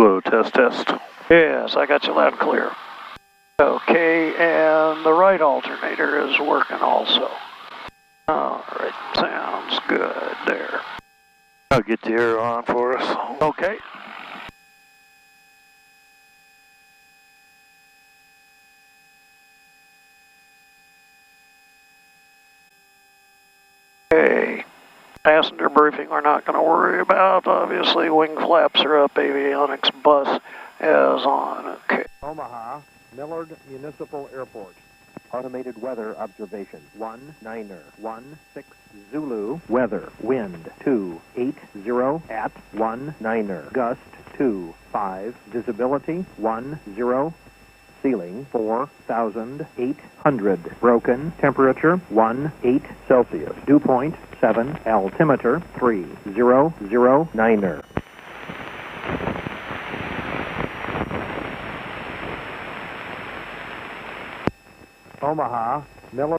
Hello, test, test. Yes, I got you loud and clear. Okay, and the right alternator is working also. Alright, sounds good there. I'll get the air on for us. Okay. Okay, passenger briefing we're not going to worry about. Obviously, wing flaps are up, avionics bus is on. Okay. Omaha, Millard Municipal Airport. Automated weather observation. 19er, 16 Zulu. Weather, wind 280 at 19er. Gust 25. Visibility 10. Ceiling 4,800. Broken temperature 18 Celsius. Dew point 7. Altimeter 3009er. Omaha, Miller.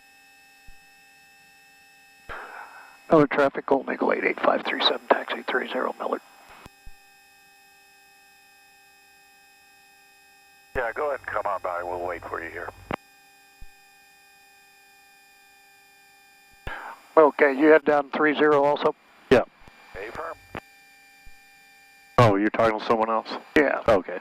Millard traffic, Gold Eagle 88537, taxi 30 Millard. Yeah, go ahead and come on by. We'll wait for you here. Okay, you head down 30 also? Yeah. A firm. Oh, you're talking to someone else? Yeah. Okay.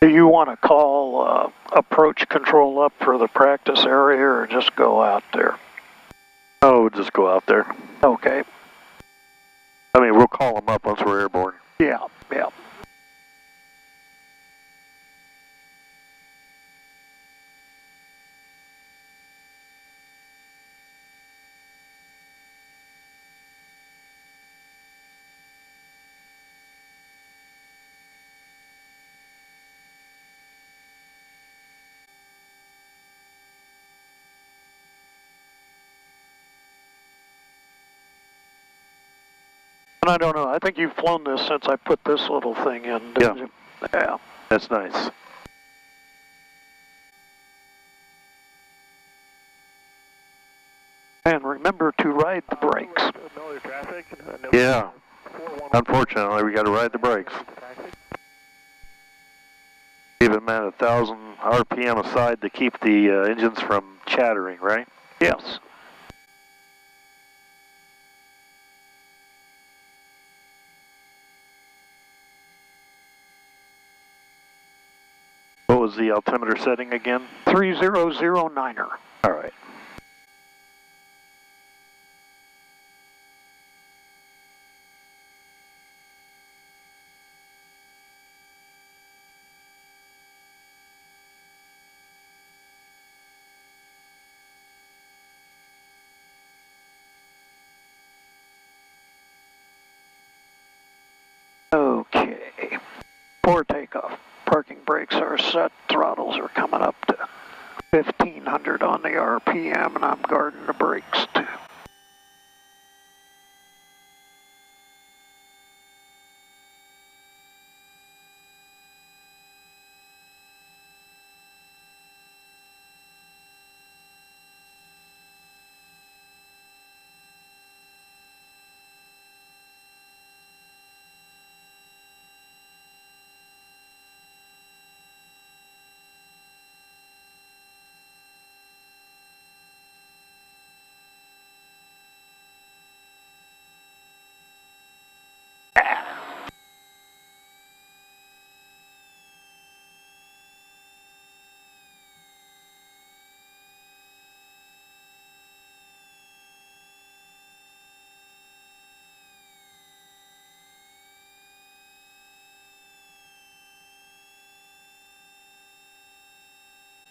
Do you want to call approach control up for the practice area or just go out there? Oh, we'll just go out there. Okay. I mean, we'll call them up once we're airborne. Yeah, yeah. And I don't know, I think you've flown this since I put this little thing in, didn't you? Yeah. That's nice. And remember to ride the brakes. Yeah. Unfortunately, we got to ride the brakes. Even at 1,000 RPM aside to keep the engines from chattering, right? Yes. What was the altimeter setting again? 3009er. All right. Okay. For takeoff. Parking brakes are set. Throttles are coming up to 1,500 on the RPM, and I'm guarding the brakes too.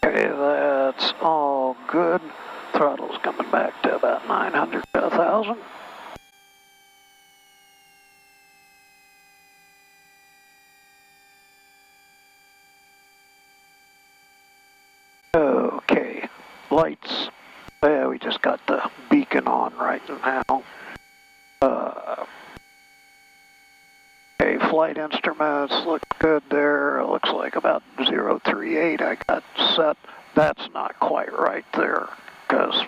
Okay, that's all good. Throttle's coming back to about 900 to 1,000. Okay, lights. Yeah, we just got the beacon on right now. Okay, flight instruments look good there. It looks like about 038 I got set. That's not quite right there because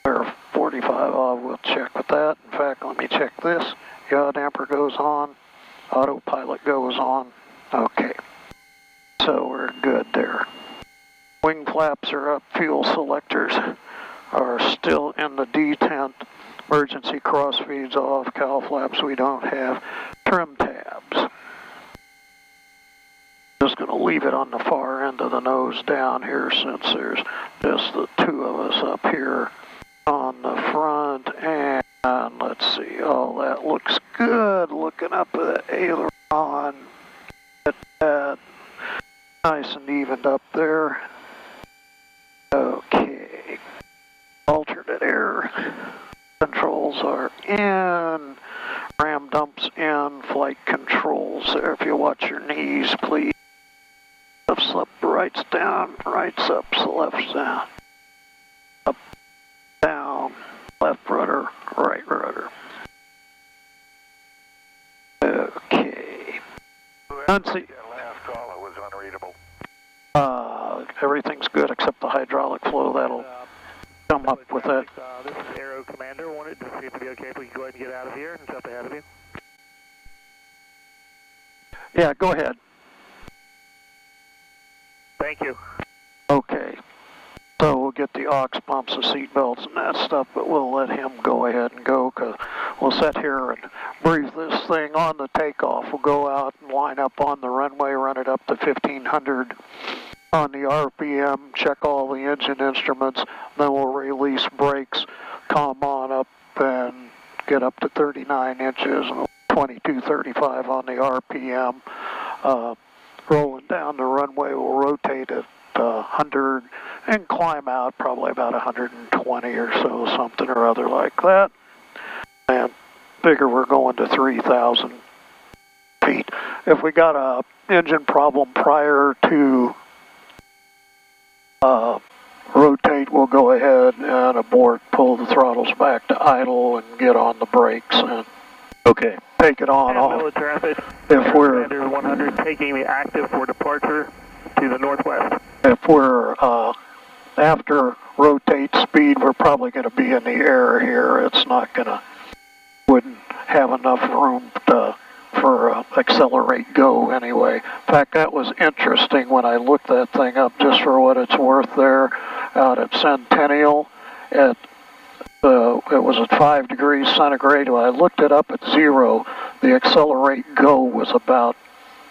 we're 45 off. We'll check with that. In fact, let me check this. Yaw damper goes on. Autopilot goes on. Okay. So we're good there. Wing flaps are up. Fuel selectors are still in the detent. Emergency crossfeeds off. Cowl flaps we don't have. Trim tabs. Just going to leave it on the far end of the nose down here since there's just the two of us up here on the front. And let's see. Oh, that looks good. Looking up at the aileron. Get that nice and evened up there. Okay. Alternate air controls are in. Ram dumps in. Flight controls there. If you watch your knees, please. Lefts up, rights down, rights up, lefts down. Up, down, left rudder, right rudder. Okay. That last call, it was unreadable. Everything's good except the hydraulic flow. That'll come up with that. This is Aero Commander. Wanted to see if it'd be okay if we could go ahead and get out of here and jump ahead of you. Yeah, go ahead. Thank you. Okay. So we'll get the aux pumps, the seat belts, and that stuff, but we'll let him go ahead and go because we'll sit here and breathe this thing on the takeoff. We'll go out and line up on the runway, run it up to 1500 on the RPM, check all the engine instruments, then we'll release brakes, calm on up and get up to 39 inches and 2235 on the RPM. Rolling down the runway, we'll rotate at 100 and climb out probably about 120 or so, something or other like that. And figure we're going to 3,000 feet. If we got a engine problem prior to rotate, we'll go ahead and abort, pull the throttles back to idle and get on the brakes and Okay. take it on off. Military traffic. If we're Commander 100 taking the active for departure to the northwest. If we're after rotate speed, we're probably going to be in the air here. It's not going to, wouldn't have enough room for accelerate go anyway. In fact, that was interesting when I looked that thing up, just for what it's worth there, out at Centennial. It was at 5 degrees centigrade. When I looked it up at 0, the accelerate go was about,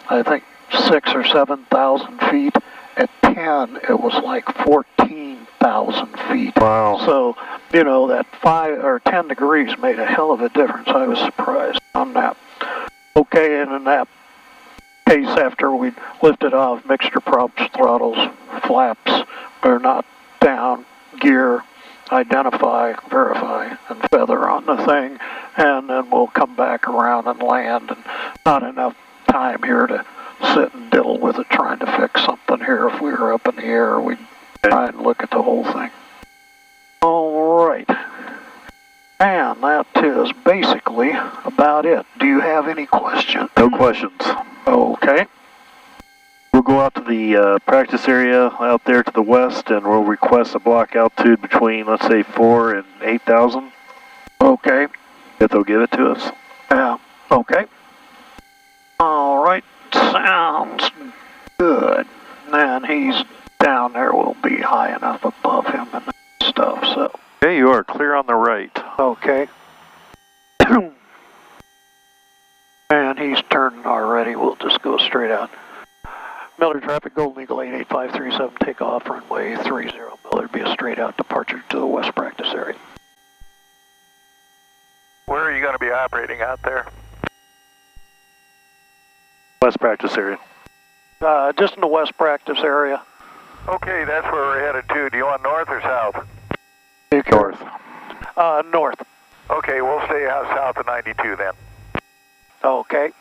I think, 6,000 or 7,000 feet. At 10, it was like 14,000 feet. Wow. So, you know, that 5 or 10 degrees made a hell of a difference. I was surprised on that. Okay, and in that case, after we lifted off, mixture props, throttles, flaps, are not down, gear, identify, verify, and feather on the thing, and then we'll come back around and land. And not enough time here to sit and diddle with it, trying to fix something here. If we were up in the air, we'd try and look at the whole thing. All right. And that is basically about it. Do you have any questions? No questions. Okay. We'll go out to the practice area out there to the west, and we'll request a block altitude between, let's say, 4,000 and 8,000. Okay. If they'll give it to us. Yeah. Okay. All right. Sounds good. And he's down there. We'll be high enough above him and stuff. So. Okay, you are clear on the right. Okay. And he's turning already. We'll just go straight out. Miller traffic, Golden Eagle 88537, takeoff, runway 30. Miller, be a straight out departure to the west practice area. Where are you going to be operating out there? West practice area. Just in the west practice area. Okay, that's where we're headed to. Do you want north or south? North. North. Okay, we'll stay south of 92 then. Okay.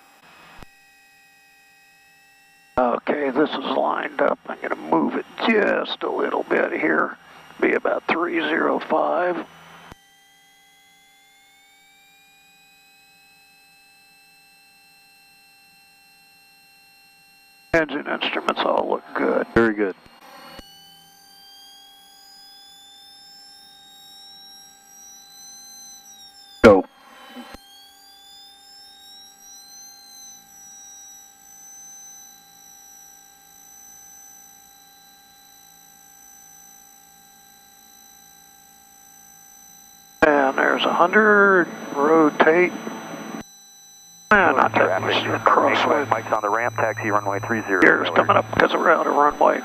Okay, this is lined up. I'm going to move it just a little bit here. Be about 305. Engine instruments all look good. Very good. Go. And there's 100, rotate. And not that much to crosswind. Mike's on the ramp, taxi runway 30. Gears coming up because we're out of runway.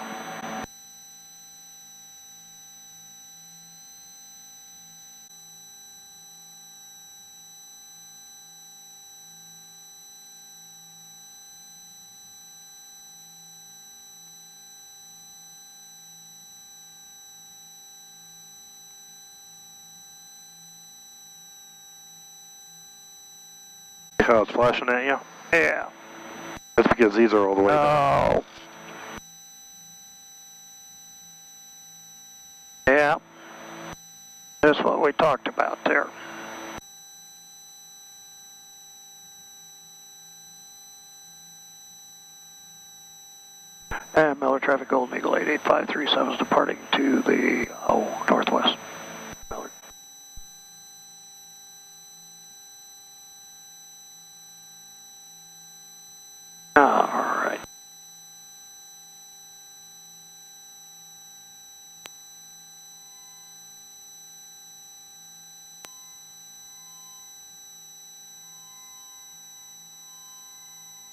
How it's flashing at you? Yeah. That's because these are all the way down. Oh. Yeah. That's what we talked about there. And Miller traffic, Golden Eagle 88537 is departing to the northwest. Miller. All right.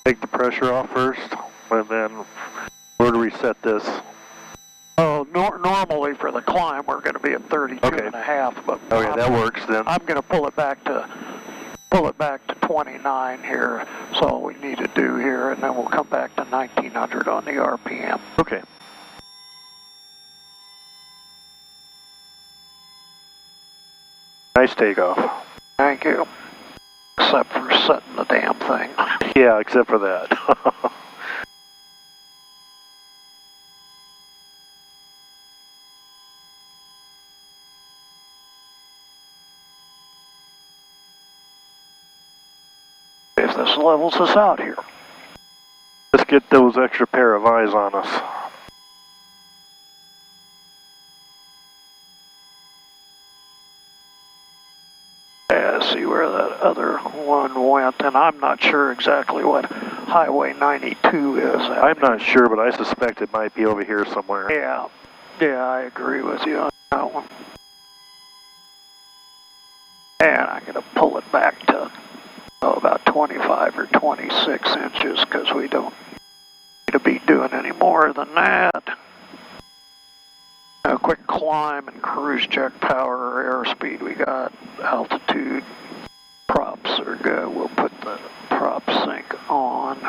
Take the pressure off first, and then where do we set this? Oh, normally for the climb we're going to be at 32 Okay. and a half, but Okay, that works then. I'm going to pull it back to 29 here. That's all we need to do here, and then we'll come back to 1900 on the RPM. Okay. Nice takeoff. Thank you. Except for setting the damn thing. Yeah, except for that. If this levels us out here. Let's get those extra pair of eyes on us. Yeah, see where that other one went, and I'm not sure exactly what Highway 92 is. I'm not sure, but I suspect it might be over here somewhere. Yeah, I agree with you on that one. And I'm going to pull it back to about 25 or 26 inches because we don't need to be doing any more than that. A quick climb and cruise check power, airspeed we got, altitude, props are good. We'll put the prop sync on.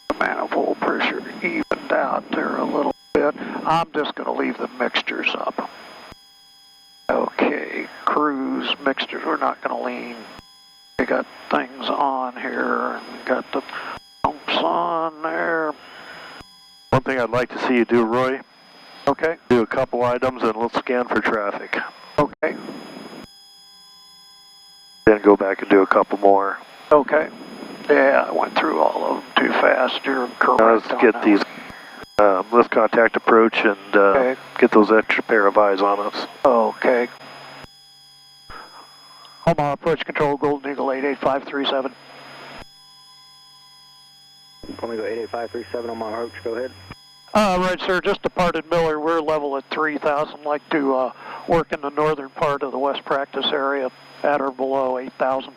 The manifold pressure evened out there a little bit. I'm just going to leave the mixtures up. Okay, cruise, mixtures, we're not going to lean. We got things on here and got the pumps on there. One thing I'd like to see you do, Roy, Okay, do a couple items and let's scan for traffic. okay, Then go back and do a couple more. okay. Yeah, I went through all of them too fast. You're correct. Now let's on get that these, let's contact approach and Okay. get those extra pair of eyes on us. Okay. Omaha approach control, Golden Eagle 88537. Golden Eagle 88537 on my approach, go ahead. Right, sir, just departed Miller. We're level at 3,000. Like to work in the northern part of the west practice area at or below 8,000.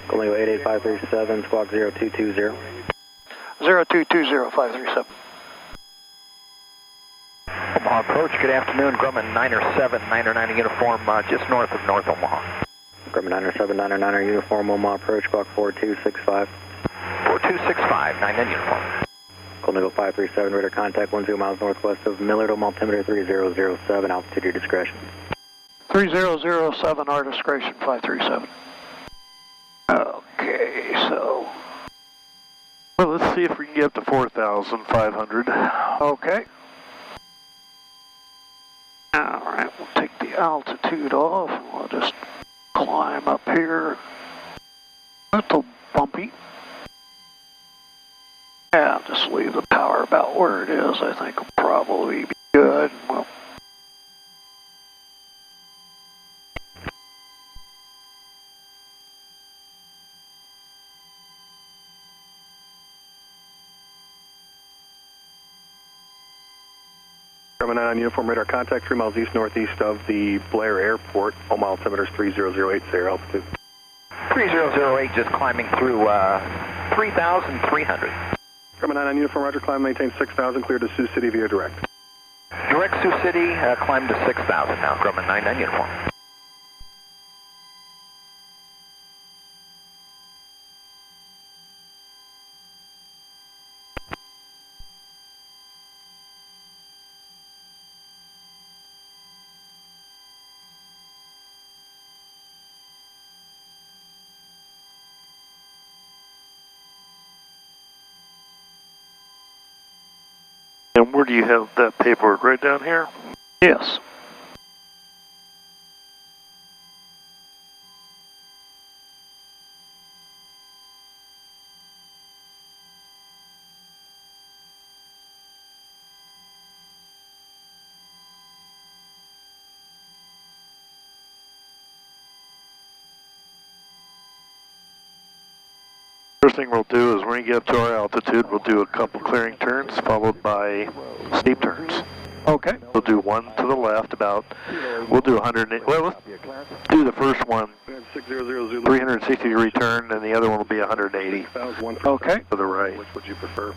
Golden Eagle 88537, squawk 0220. 0220537. Omaha approach, good afternoon. Grumman 907, 909 uniform, just north of North Omaha. Grumman 907, 909 uniform, Omaha approach, squawk 4265. 4265, 99 uniform. Golden Eagle 537, radar contact 10 miles northwest of Millard, Omaha altimeter 3007, altitude your discretion. 3007, our discretion 537. Okay, so. Well, let's see if we can get up to 4,500. Okay. Alright, we'll take the altitude off. We'll just climb up here. A little bumpy. Yeah, just leave the power about where it is. I think will probably be good. Well, Grumman 9 on uniform radar contact 3 miles east northeast of the Blair Airport. KOMA altimeter is 30080 altitude. 3008 just climbing through 3,300. Grumman 9 on uniform, roger, climb, maintain 6,000, clear to Sioux City via direct. Direct Sioux City, climb to 6,000 now, Grumman 9 on uniform. And where do you have that paperwork? Right down here? yes. First thing we'll do is when we get up to our altitude, we'll do a couple clearing turns followed by steep turns. Okay. We'll do one to the left we'll do 100, well, let's do the first one, 360 degree turn, and the other one will be 180. Okay. To the right. Which would you prefer?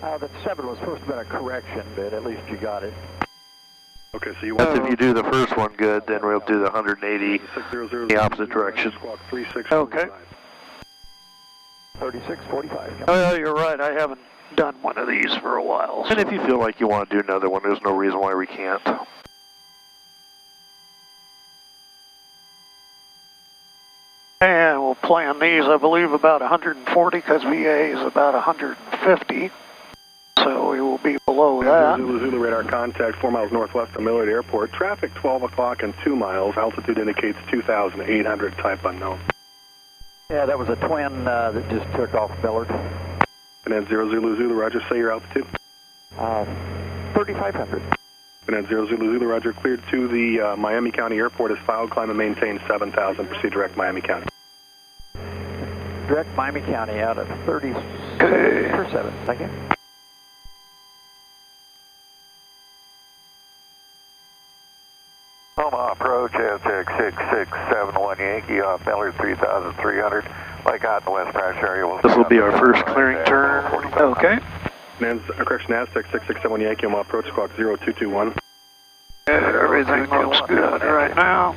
That 7 was supposed to be a correction, but at least you got it. Okay, so you That's want if you do the first one good, then we'll do the 180 the opposite direction. Okay. 3645. Oh, you're right. I haven't done one of these for a while. And if you feel like you want to do another one, there's no reason why we can't. And we'll plan these, I believe, about 140 because VA is about 150. So we will be below that. Zulu radar contact 4 miles northwest of Millard Airport. Traffic 12 o'clock and 2 miles. Altitude indicates 2,800, type unknown. Yeah, that was a twin that just took off Millard. And then 0 Zulu Zulu, roger, say your altitude. 3,500. And then 0 Zulu Zulu, roger, cleared to the Miami County Airport as filed, climb and maintain 7,000, proceed direct Miami County. Direct Miami County out at 37. Thank you. KOMA approach, check 6671 Yankee off Millard 3,300. Like out in the West Branch area. This will be our first clearing turn. Okay. Correction, Aztec 661 Yankee, approach squawk 0221. Everything looks good right now.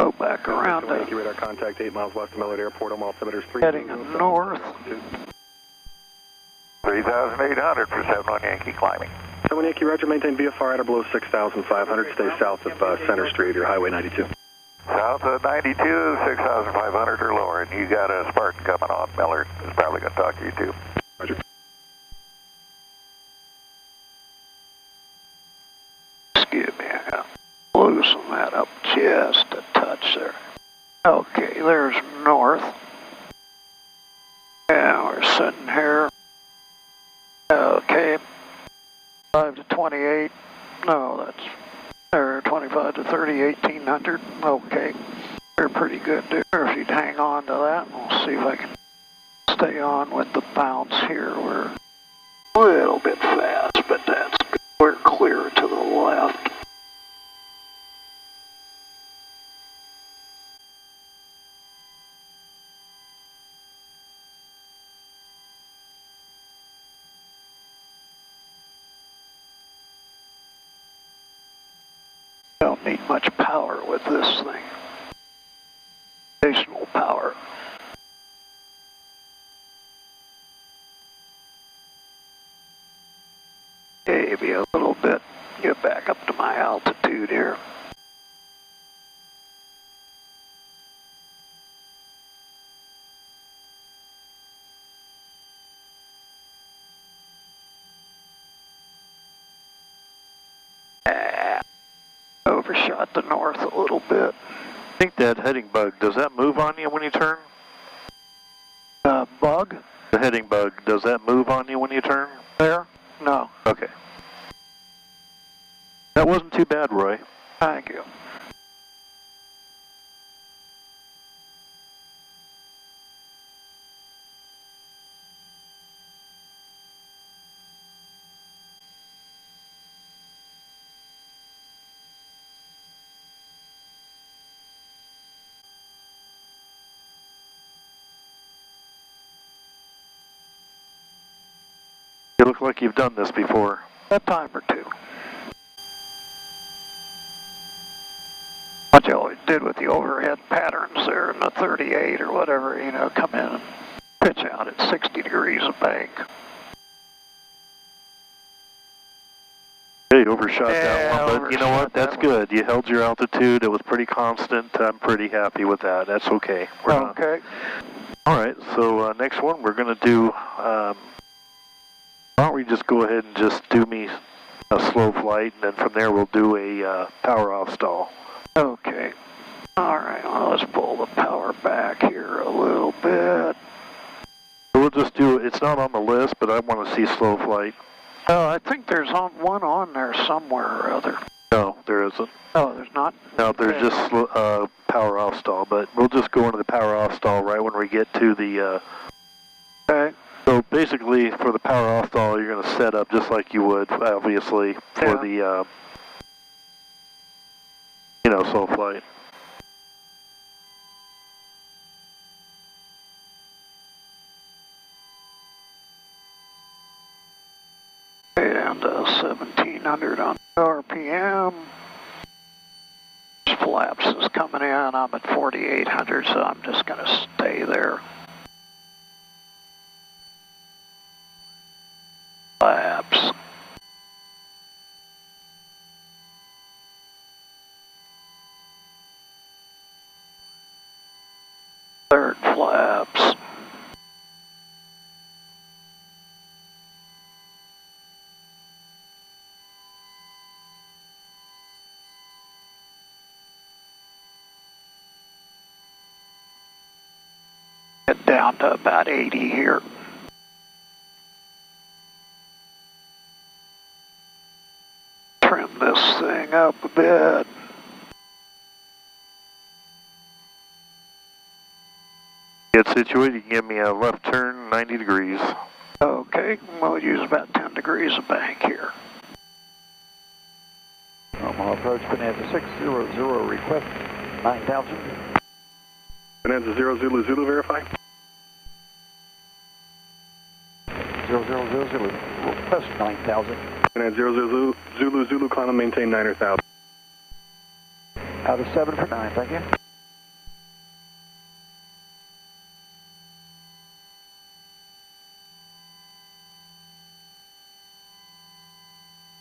Go back around Yankee radar contact 8 miles west of Millard Airport, altimeter is 3. heading north. 3,800 for 71 Yankee climbing. 71 Yankee, roger, maintain VFR at or below 6,500. Stay south of Center Street or Highway 92. South of 92, 6,500 or lower, and you got a Spartan coming on. Millard is probably going to talk to you too. Roger. Excuse me, I gotta loosen that up just a touch there. Okay, there's north. And we're sitting here. Okay, 5 to 28. No, that's there. 25 to 30, 1,800. Okay, they're pretty good there. If you'd hang on to that, we'll see if I can stay on with the bounce here. We're a little bit fast, but that's good. We're clear to the left. Don't need much power with this thing. Additional power. Maybe a little bit. Get back up to my altitude here. overshot the north a little bit. I think that heading bug, does that move on you when you turn? Bug? The heading bug, does that move on you when you turn? There? No. Okay. That wasn't too bad, Roy. Thank you. You look like you've done this before. A time or two. What you always did with the overhead patterns there in the 38 or whatever, you know, come in and pitch out at 60 degrees of bank. Yeah, you overshot that one, but you know overshot what? That's that good. You held your altitude. It was pretty constant. I'm pretty happy with that. That's okay. We're not- Okay. All right, so next one we're going to do, why don't we just go ahead and just do me a slow flight, and then from there we'll do a power off stall. Okay. All right, well, let's pull the power back here a little bit. So we'll just do, it's not on the list, but I want to see slow flight. I think there's one on there somewhere or other. No, there isn't. Oh, there's not? No, there's Okay. just power off stall, but we'll just go into the power off stall right when we get to the... Okay. So basically, for the power off stall, you're going to set up just like you would, obviously, for the, you know, slow flight. And 1700 on RPM. Flaps is coming in. I'm at 4800, so I'm just going to stay there. Flaps. Third flaps. Get down to about 80 here. Trim this thing up a bit. Get situated, you can give me a left turn 90 degrees. Okay, we'll use about 10 degrees of bank here. Omaha approach, Bonanza 600, request 9,000. Bonanza 0 Zulu Zulu, verify. 000, request 9,000. Bonanza 0 Zulu Zulu Zulu, climb and maintain 9,000. Out of 7 for 9, thank you.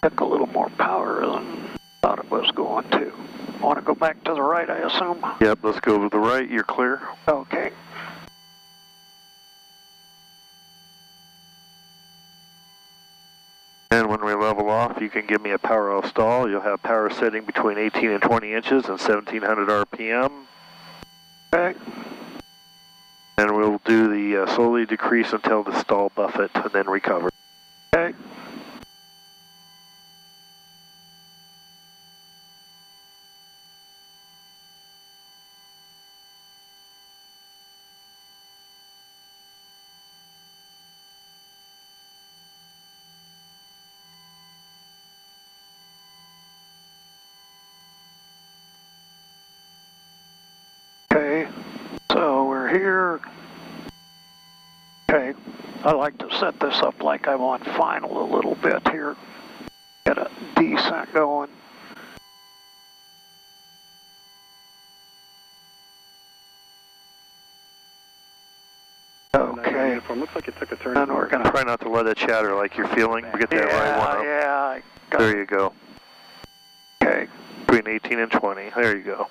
Took a little more power than I thought it was going to. Want to go back to the right, I assume? Yep, let's go to the right, you're clear. Okay. And when we level off, you can give me a power off stall. You'll have power setting between 18 and 20 inches and 1700 RPM. Okay. And we'll do the slowly decrease until the stall buffet and then recover. Okay. Okay, so we're here. Okay, I like to set this up like I'm on final a little bit here. Get a descent going. Okay, Uniform. Looks like it took a turn. then we're gonna. Try not to let it chatter like you're feeling. We get that right one up. Yeah, I got There you go. Okay, Between 18 and 20. There you go.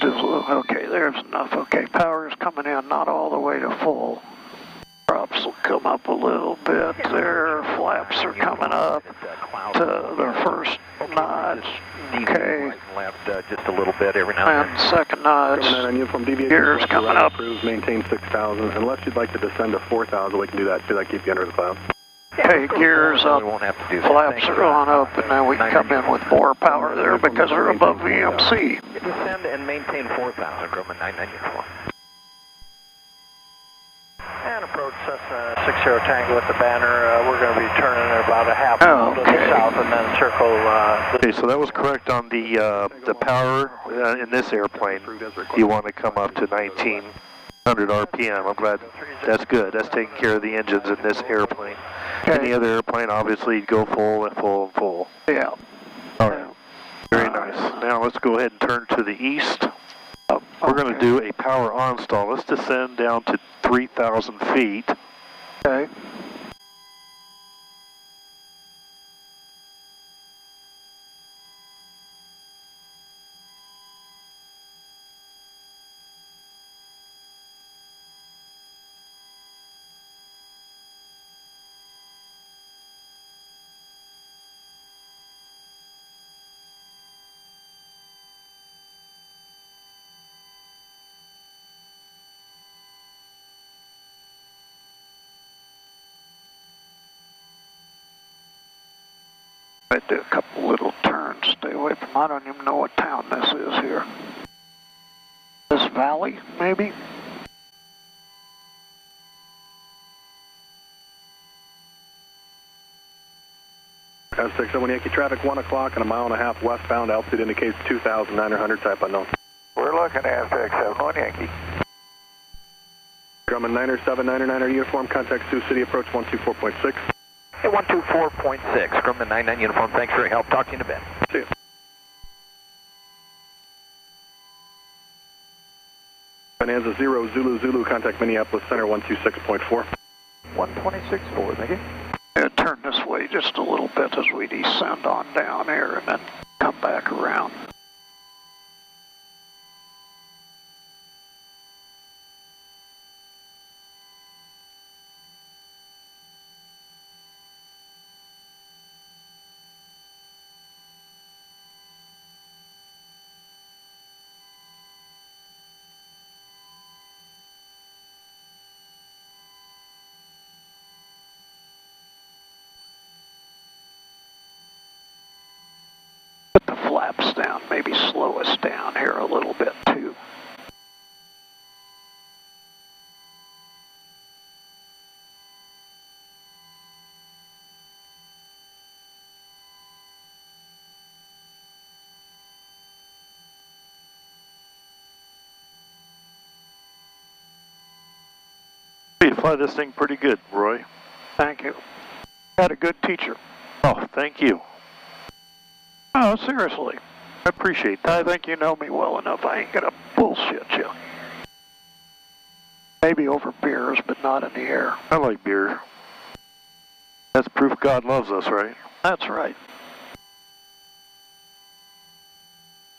okay, there's enough. Okay, power's coming in, not all the way to full. Props will come up a little bit there. Flaps are coming up to their first notch. Okay. Left just a little bit every now and then. Second notch. Gears coming up. Maintain 6,000. Unless you'd like to descend to 4,000, we can do that too. That keep you under the cloud. Okay, gears up. We won't have to do that. Flaps are on up, and now we can come in with more power there because we're above VMC. Descend and maintain 4,000, Grumman 994. And approach Cessna 60 Tango with the banner. We're going to be turning about a half mile to the south and then circle. Okay, so that was correct on the power in this airplane. You want to come up to 1900 RPM. I'm glad. That's good. That's taking care of the engines in this airplane. Okay. Any other airplane, obviously, you'd go full and full and full. Yeah. All right. Very nice. Now let's go ahead and turn to the east. We're going to do a power on stall. Let's descend down to 3,000 feet. Okay. I do a couple little turns, stay away from, I don't even know what town this is here. This valley, maybe? S61 Yankee traffic, 1 o'clock and a mile and a half westbound. Altitude indicates 2,900, type unknown. We're looking at X71 Yankee. Grumman 90799 uniform, contact Sioux City, approach 124.6. Hey, 124.6, Grumman 99 uniform. Thanks for your help. Talk to you in a bit. See you. Bonanza 0 Zulu Zulu, contact Minneapolis Center 126.4. 126.4, thank you. Yeah, turn this way just a little bit as we descend on down here and then come back around. Put the flaps down, maybe slow us down here a little bit too. You fly this thing pretty good, Roy. Thank you. Had a good teacher. Oh, thank you. Oh, seriously. I appreciate that. I think you know me well enough. I ain't gonna bullshit you. Maybe over beers, but not in the air. I like beer. That's proof God loves us, right? That's right.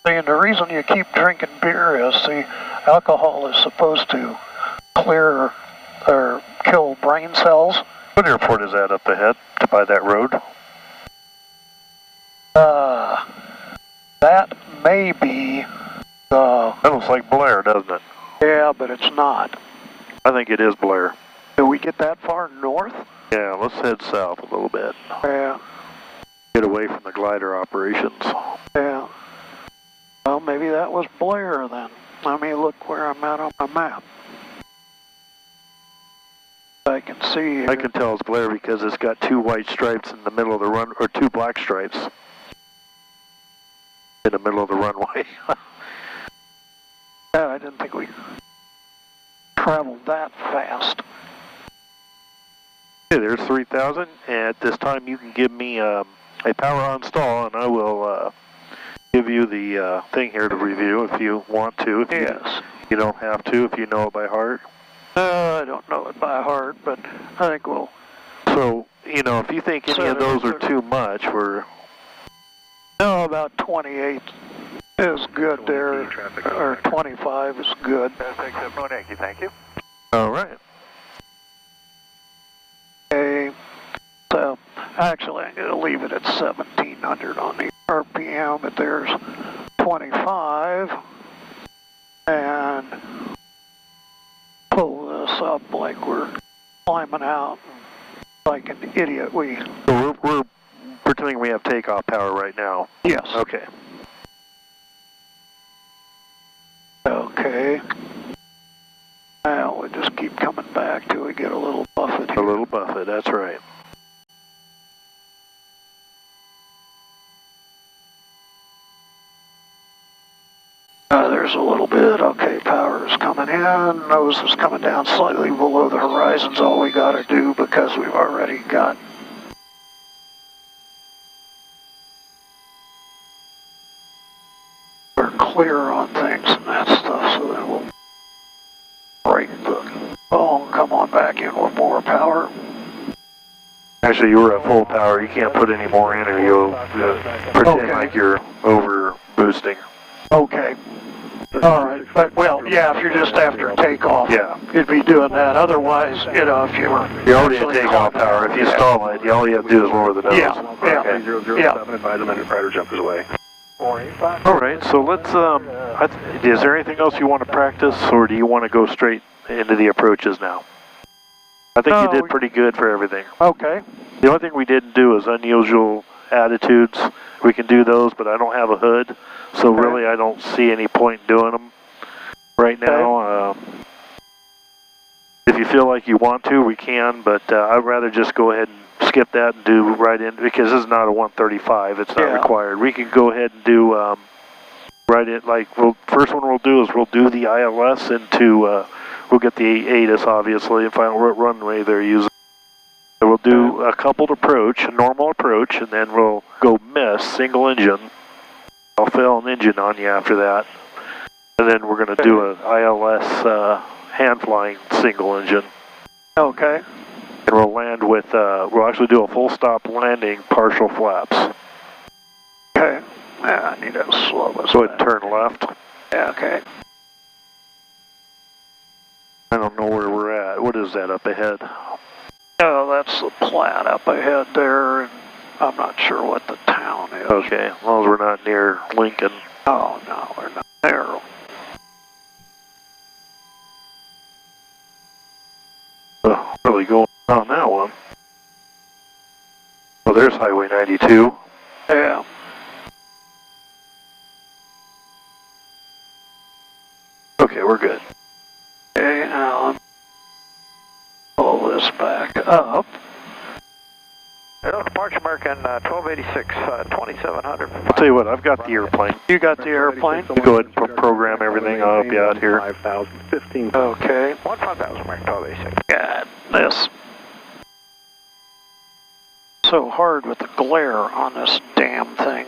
And the reason you keep drinking beer is the alcohol is supposed to clear or kill brain cells. What airport is that up ahead by that road? That may be the... That looks like Blair, doesn't it? Yeah, but it's not. I think it is Blair. Do we get that far north? Yeah, let's head south a little bit. Yeah. Get away from the glider operations. Yeah. Well, maybe that was Blair then. Let me look where I'm at on my map. I can see here. I can tell it's Blair because it's got 2 white stripes in the middle of the run, or 2 black stripes in the middle of the runway. Yeah, I didn't think we traveled that fast. Okay, there's 3,000, and at this time you can give me a power on stall, and I will give you the thing here to review if you want to. If yes. You don't have to if you know it by heart. I don't know it by heart, but I think we'll... So, you know, if you think any of those are too much, we're... No, about 28. Is good there, or 25 is good. Thank you. All right. Okay, so actually I'm going to leave it at 1700 on the RPM, but there's 25, and pull this up like we're climbing out like an idiot. So we're pretending we have takeoff power right now. Yes. Okay. Okay. Now we just keep coming back till we get a little buffet here. A little buffet, that's right. There's a little bit. Okay, power is coming in. Nose is coming down slightly below the horizon's all we got to do because we've already got we're clear on things and that stuff, so then we'll break the bone, come on back in with more power. Actually, you were at full power. You can't put any more in or you'll pretend like you're over boosting. Okay. All right, but well, yeah, if you're just after takeoff, yeah, you'd be doing that. Otherwise, you know, if you were already at takeoff power, if you stall it, all you have to do is lower the nose. Yeah, okay. 007, advise them and fighter jumpers away. All right, so let's. Is there anything else you want to practice, or do you want to go straight into the approaches now? I think you did pretty good for everything. Okay. The only thing we didn't do is unusual attitudes. We can do those, but I don't have a hood, so really I don't see any point in doing them right now. If you feel like you want to, we can, but I'd rather just go ahead and skip that and do right in, because this is not a 135, it's not required. We can go ahead and do right in, like, first one we'll do is we'll do the ILS into, we'll get the ATIS obviously, and find out what runway they're using. So we'll do a coupled approach, a normal approach, and then we'll go miss, single engine. I'll fail an engine on you after that. And then we're going to do an ILS hand flying single engine. Okay. And we'll land with, we'll actually do a full stop landing, partial flaps. Okay. I need to slow this Go ahead and turn left. Yeah, okay. I don't know where we're at. What is that up ahead? Oh, that's the plat up ahead there, and I'm not sure what the town is. Okay, as long as we're not near Lincoln. Oh, no, we're not there. Really going on that one. Well, there's Highway 92. Yeah. Okay, we're good. Okay, now pull this back up. Departure American 1286, 2700. I'll tell you what, I've got the airplane. You got the airplane? Go ahead and program everything. I'll help you out here. 5,015. Okay. 15,000 American 1286. God, this. So hard with the glare on this damn thing.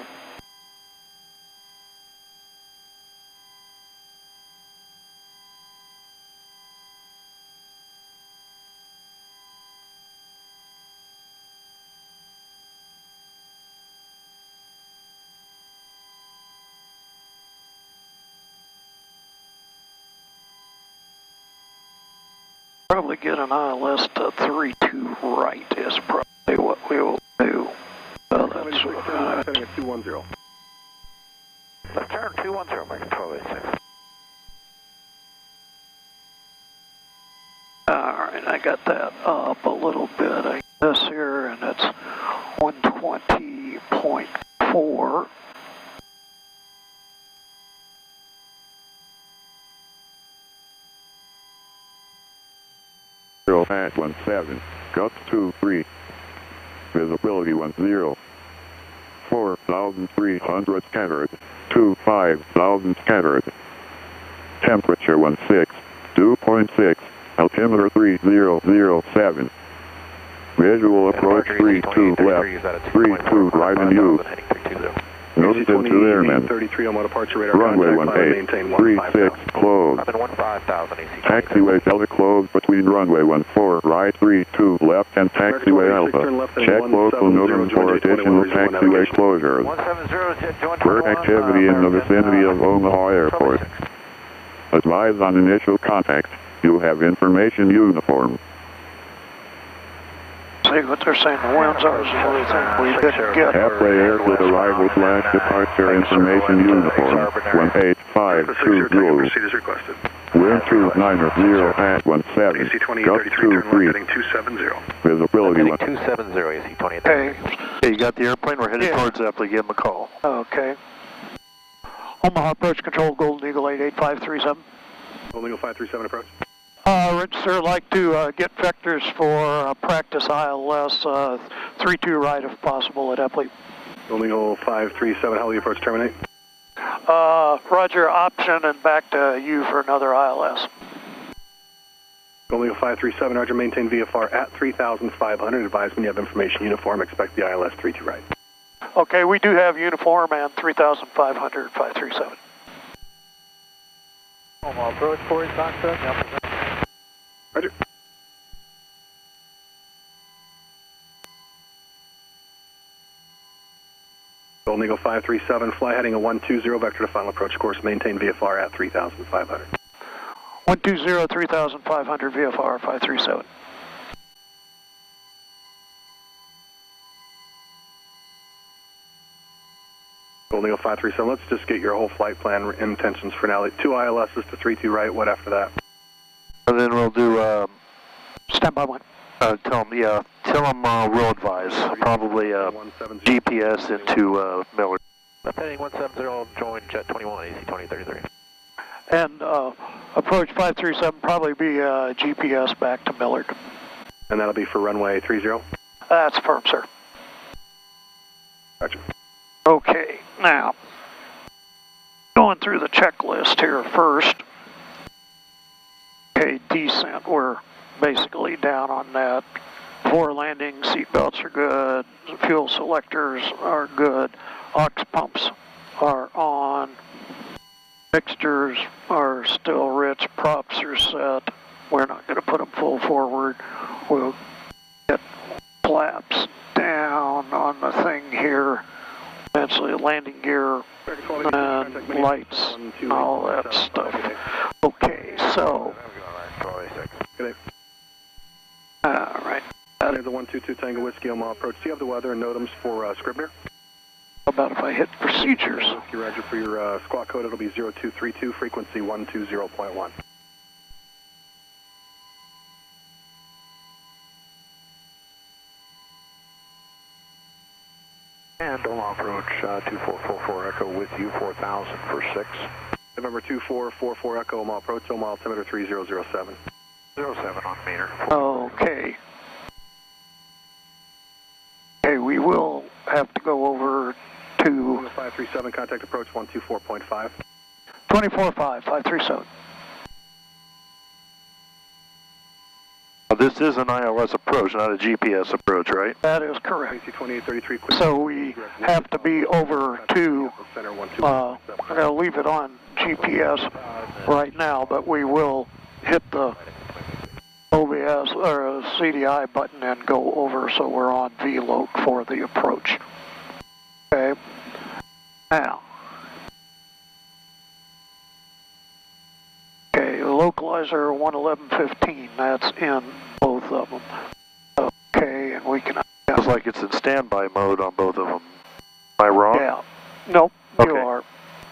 Probably get an ILS to 3-2 right is probably what we will do. So that's Setting at 210. Left turn 210 American 1286. Alright, I got that up a little bit. I got this here, and it's 120.4. At 17, gust 23, visibility 10, 4,300 scattered, 5,000 scattered, temperature 16, dew point 6, altimeter 3007, visual approach 32 left, 32 right and use. Notice to airmen. 33 on departure radar. Runway 1836 closed. I'm in 15,000 AC. Taxiway Delta closed between runway 14 right 32 left and taxiway Alpha. Check local notice for additional taxiway closures. 170, jet joint Bird activity in the vicinity of Omaha Airport. Advise on initial contact. You have information uniform. See what they're saying, the winds are, we didn't get. Halfway airport arrival / departure information uniform 18520. Proceed as requested. Wind 290 at 17. AC 2833, Gust turn left 23. heading 270. Visibility 270 AC 28. Okay. Hey, you got the airplane? We're headed towards Epley. Give him a call. Okay. Omaha Approach Control, Golden Eagle 88537. Golden Eagle 537 approach. Rich, sir, like to get vectors for practice ILS 32 right if possible at Epley. Golden Eagle 537, how will you approach terminate? Roger, option and back to you for another ILS. Golden Eagle 537, Roger, maintain VFR at 3,500. Advise when you have information uniform, expect the ILS 32 right. Okay, we do have uniform and 3,500, 537. Omaha approach, Corey, contact. Roger. Golden Eagle 537, fly heading a 120, vector to final approach course, maintain VFR at 3,500. 120, 3,500 VFR 537. Golden Eagle 537, let's just get your whole flight plan intentions for now. 2 ILSs to 32 right, what after that? And then we'll do, Standby one. tell them we'll advise. Probably GPS into Miller. Left heading 170, join jet 21 AC 2033. And approach 537 probably be GPS back to Millard. And that'll be for runway 30? That's firm, sir. Gotcha. Okay, now, going through the checklist here first. Okay, descent, we're basically down on that. Before landing, seat belts are good, fuel selectors are good, aux pumps are on, mixtures are still rich, props are set. We're not going to put them full forward. We'll get flaps down on the thing here, eventually landing gear and lights and all that stuff. Okay, so, all right. There's the 122 Tango Whiskey Omaha approach. Do you have the weather and NOTAMs for Scribner? How about if I hit procedures? Whiskey Roger, for your squawk code, it'll be 0232, frequency 120.1. And Omaha approach 2444 Echo with you, 4,000 for 6. November 2444 Echo Omaha approach, Omaha altimeter 3007. 07 on meter. Okay. Okay, we will have to go over to 537, contact approach 124.5. 24.5, 537. This is an ILS approach, not a GPS approach, right? That is correct. AC 2833. So we have to be over to, I'm going to leave it on GPS right now, but we will hit the OBS or CDI button and go over so we're on VLOC for the approach. Okay. Now. Okay, localizer 11115, that's in both of them. Okay, and we can... Sounds like it's in standby mode on both of them. Am I wrong? Yeah. Nope, okay. You are.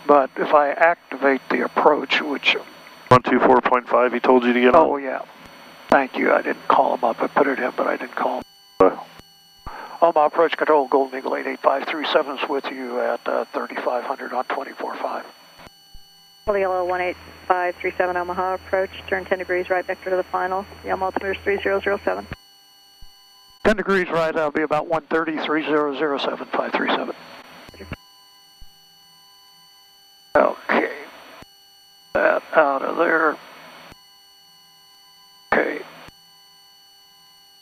But if I activate the approach, which... 124.5 he told you to get on? Oh, yeah. Thank you. I didn't call him up. I put it in, but I didn't call him. Omaha Approach Control, Golden Eagle 88537 is with you at 3,500 on 24.5. Golden Eagle 18537 Omaha Approach, turn 10 degrees right vector to the final. The altimeter is 3007. 10 degrees right, that'll be about 130, 3007, 537. Okay. That out of there. Okay.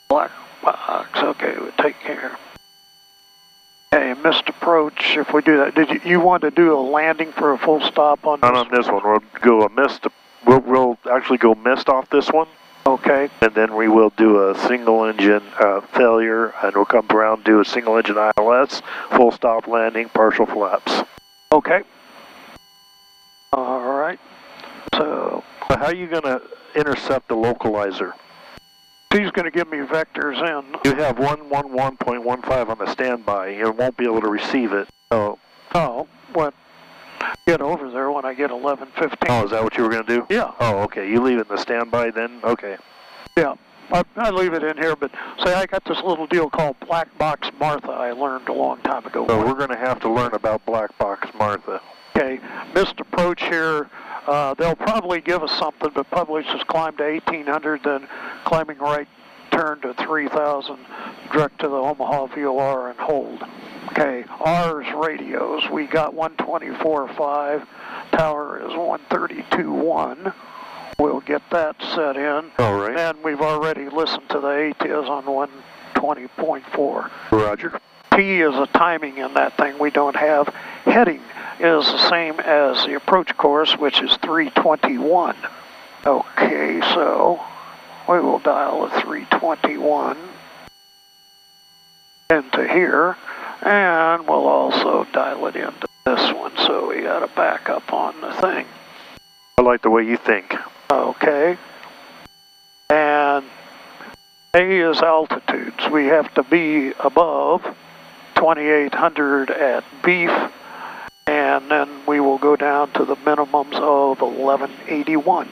Black box, okay, we'll take care. Okay, missed approach. If we do that, did you want to do a landing for a full stop on this? Not on this one. We'll go a missed. We'll actually go missed off this one. Okay. And then we will do a single engine failure, and we'll come around, do a single engine ILS, full stop landing, partial flaps. Okay. All right. So how are you going to intercept the localizer? He's going to give me vectors in. You have 111.15 on the standby. You won't be able to receive it. Oh, what? Get over there when I get 11:15. Oh, is that what you were going to do? Yeah. Oh, okay. You leave it in the standby then? Okay. Yeah. I leave it in here, but say I got this little deal called Black Box Martha I learned a long time ago. So we're going to have to learn about Black Box Martha. Okay. Missed approach here. They'll probably give us something, but probably just climb to 1800, then climbing right turn to 3000, direct to the Omaha VOR and hold. Okay, ours radios, we got 124.5, tower is 132.1. We'll get that set in. All right. And we've already listened to the ATIS on 120.4. Roger. P is a timing in that thing we don't have. Heading is the same as the approach course, which is 321. Okay, so we will dial a 321 into here, and we'll also dial it into this one, so we got a backup on the thing. I like the way you think. Okay. And A is altitudes. We have to be above 2800 at beef, and then we will go down to the minimums of 1181.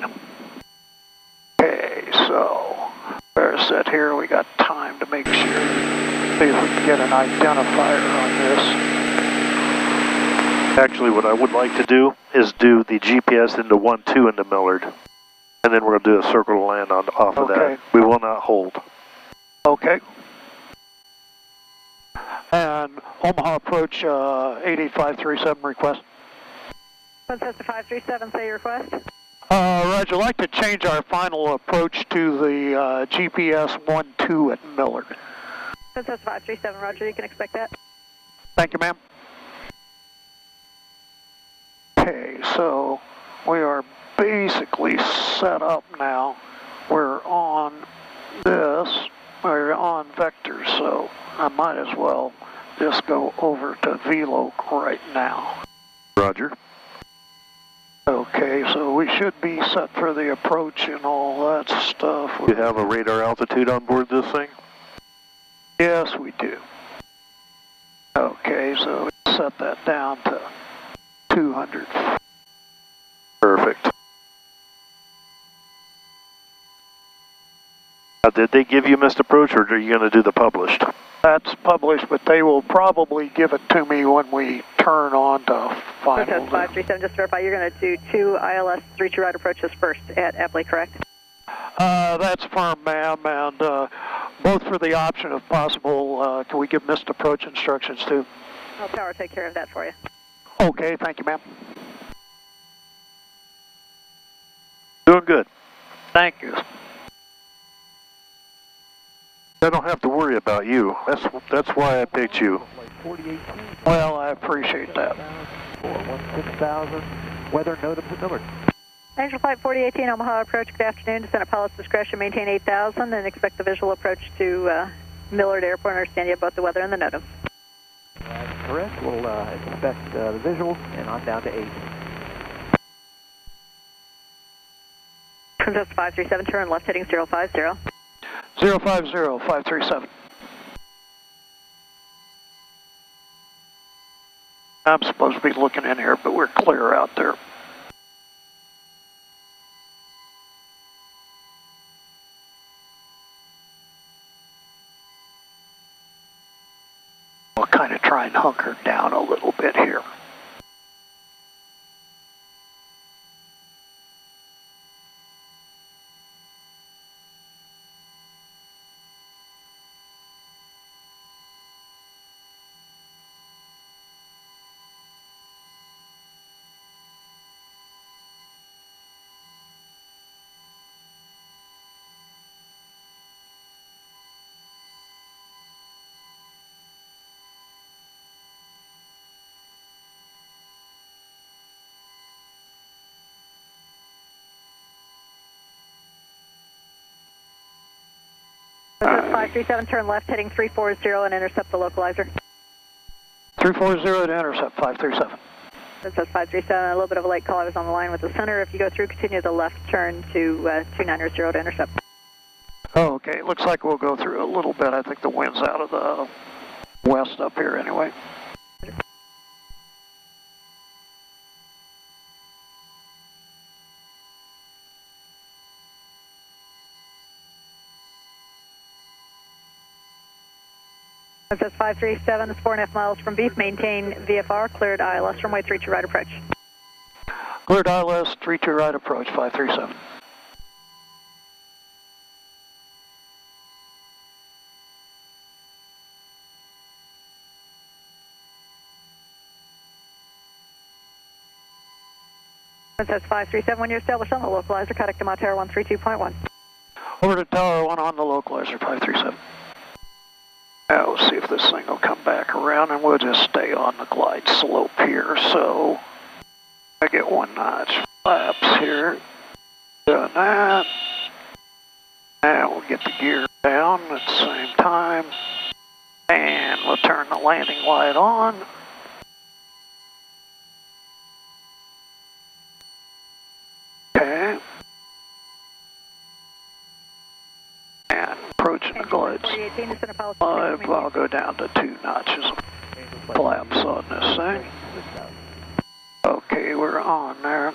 Okay, so we're set here. We got time to make sure. See if we can get an identifier on this. Actually, what I would like to do is do the GPS into 1-2 into Millard, and then we're going to do a circle to land on off of that. We will not hold. Okay. And Omaha approach 88537 request. Cessna 537, say your request. Roger, I'd like to change our final approach to the GPS 1-2 at Millard. Cessna 537, Roger, you can expect that. Thank you, ma'am. Okay, so we are basically set up now. We're on this. We're on vectors, so I might as well just go over to VLOC right now. Roger. Okay, so we should be set for the approach and all that stuff. You have a radar altitude on board this thing? Yes, we do. Okay, so set that down to 200. Perfect. Did they give you missed approach, or are you going to do the published? That's published, but they will probably give it to me when we turn on to final. Cessna 537, just to verify, you're going to do 2 ILS 32 right approaches first at Apley, correct? That's firm, ma'am, and both for the option, if possible, can we give missed approach instructions too? I'll power take care of that for you. Okay, thank you, ma'am. Doing good. Thank you. I don't have to worry about you. That's why I picked you. Well, I appreciate that. 416,000. Weather noted to Millard. Angel Flight 4018 Omaha approach, good afternoon. Descend at pilot's discretion, maintain 8,000 and expect the visual approach to Millard Airport. Understand you have both the weather and the NOTAM. That's correct. We'll expect the visual and on down to 8. Cessna 537, turn left heading 050. 050537. I'm supposed to be looking in here, but we're clear out there. We'll kind of try and hunker down a little bit here. That's 537, turn left, heading 340 and intercept the localizer. 340 to intercept, 537. This is 537, a little bit of a late call. I was on the line with the center. If you go through, continue the left turn to 290 to intercept. Oh, okay. Looks like we'll go through a little bit. I think the wind's out of the west up here anyway. That's 537, it's 4.5 miles from Beef. Maintain VFR, cleared ILS, runway 32 right approach. Cleared ILS, 32 right approach, 537. That's 537, when you're established on the localizer, contact them on Tower 132.1. Over to Tower 1 on the localizer, 537. Now we'll see if this thing will come back around, and we'll just stay on the glide slope here. So I get 1 notch flaps here. Doing that. Now we'll get the gear down at the same time. And we'll turn the landing light on. Okay. And approaching the glides. 5, I'll go down to 2 notches of flaps on this thing. Okay, we're on there.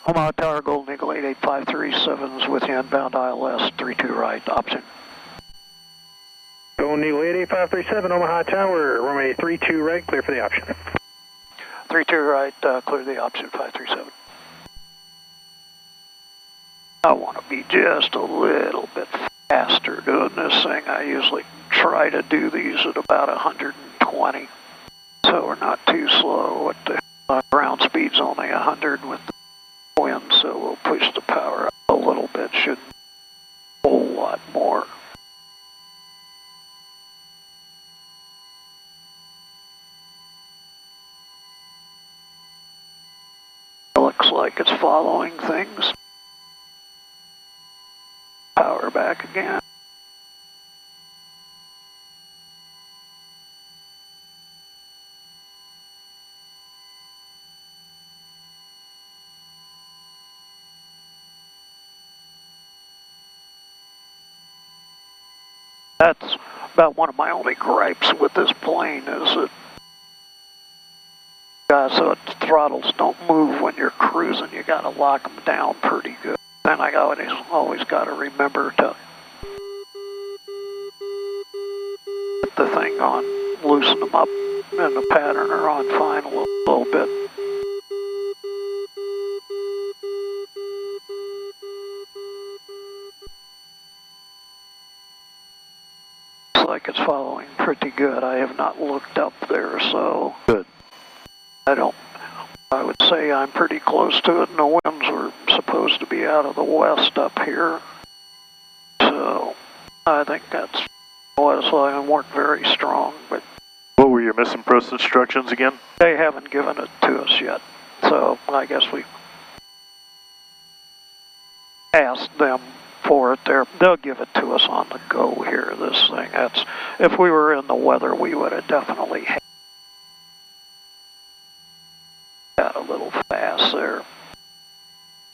Omaha Tower, Golden Eagle 88537s with you inbound ILS 32 right, option. Golden Eagle 88537, Omaha Tower, runway 32 right, clear for the option. 32 right, clear the option, 537. I want to be just a little bit faster doing this thing. I usually try to do these at about 120, so we're not too slow. The ground speed's only 100 with the wind, so we'll push the power up a little bit. Shouldn't a whole lot more. Looks like it's following things. Power back again. That's about one of my only gripes with this plane is that so the throttles don't move when you're cruising. You got to lock them down pretty good. Then I always got to remember to put the thing on, loosen them up in the pattern or on fine a little bit. Looks like it's following pretty good. I have not looked up there, so good. I would say I'm pretty close to it, and the winds were supposed to be out of the west up here. So I think that's why it worked very strong. But what were your missing post instructions again? They haven't given it to us yet, so I guess we asked them for it there. They'll give it to us on the go here. This thing. If we were in the weather, we would have definitely had a little fast there.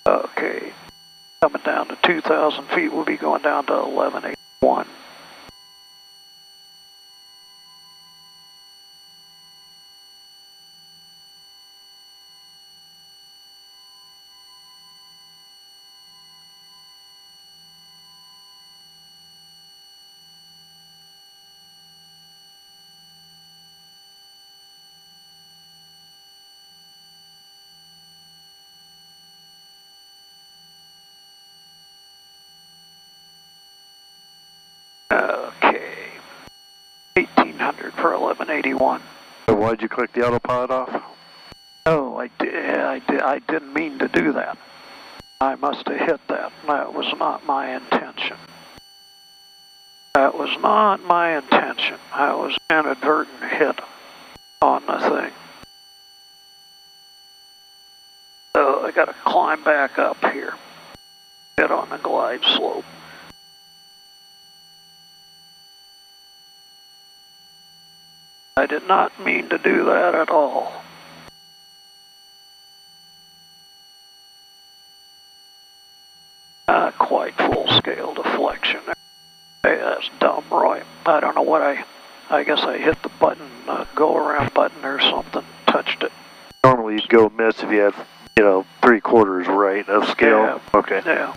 Okay, coming down to 2,000 feet, we'll be going down to 1181. Okay, 1800 for 1181. So why'd you click the autopilot off? Oh, I didn't mean to do that. I must have hit that. That was not my intention. That was not my intention. I was inadvertent hit on the thing. So I got to climb back up here. Get on the glide slope. I did not mean to do that at all. Not quite full scale deflection. Hey, that's dumb, Roy. I don't know what I guess I hit the button, go around button or something, touched it. Normally you'd go miss if you had, 3/4 right of scale. Yeah. Okay. Yeah.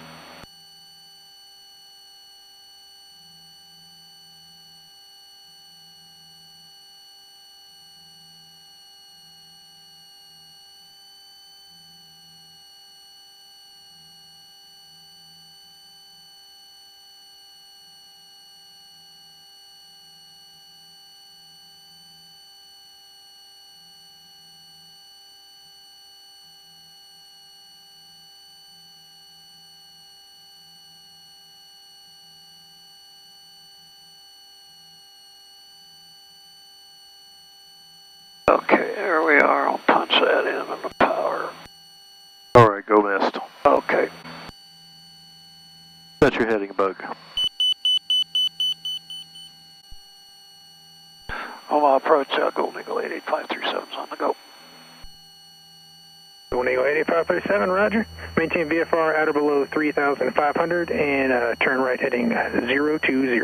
Okay, there we are. I'll punch that in on the power. All right, go missed. Okay. That's your heading bug. I'll approach Golden Eagle 88537's on the go. Golden Eagle 88537, roger. Maintain VFR at or below 3,500 and turn right heading 020.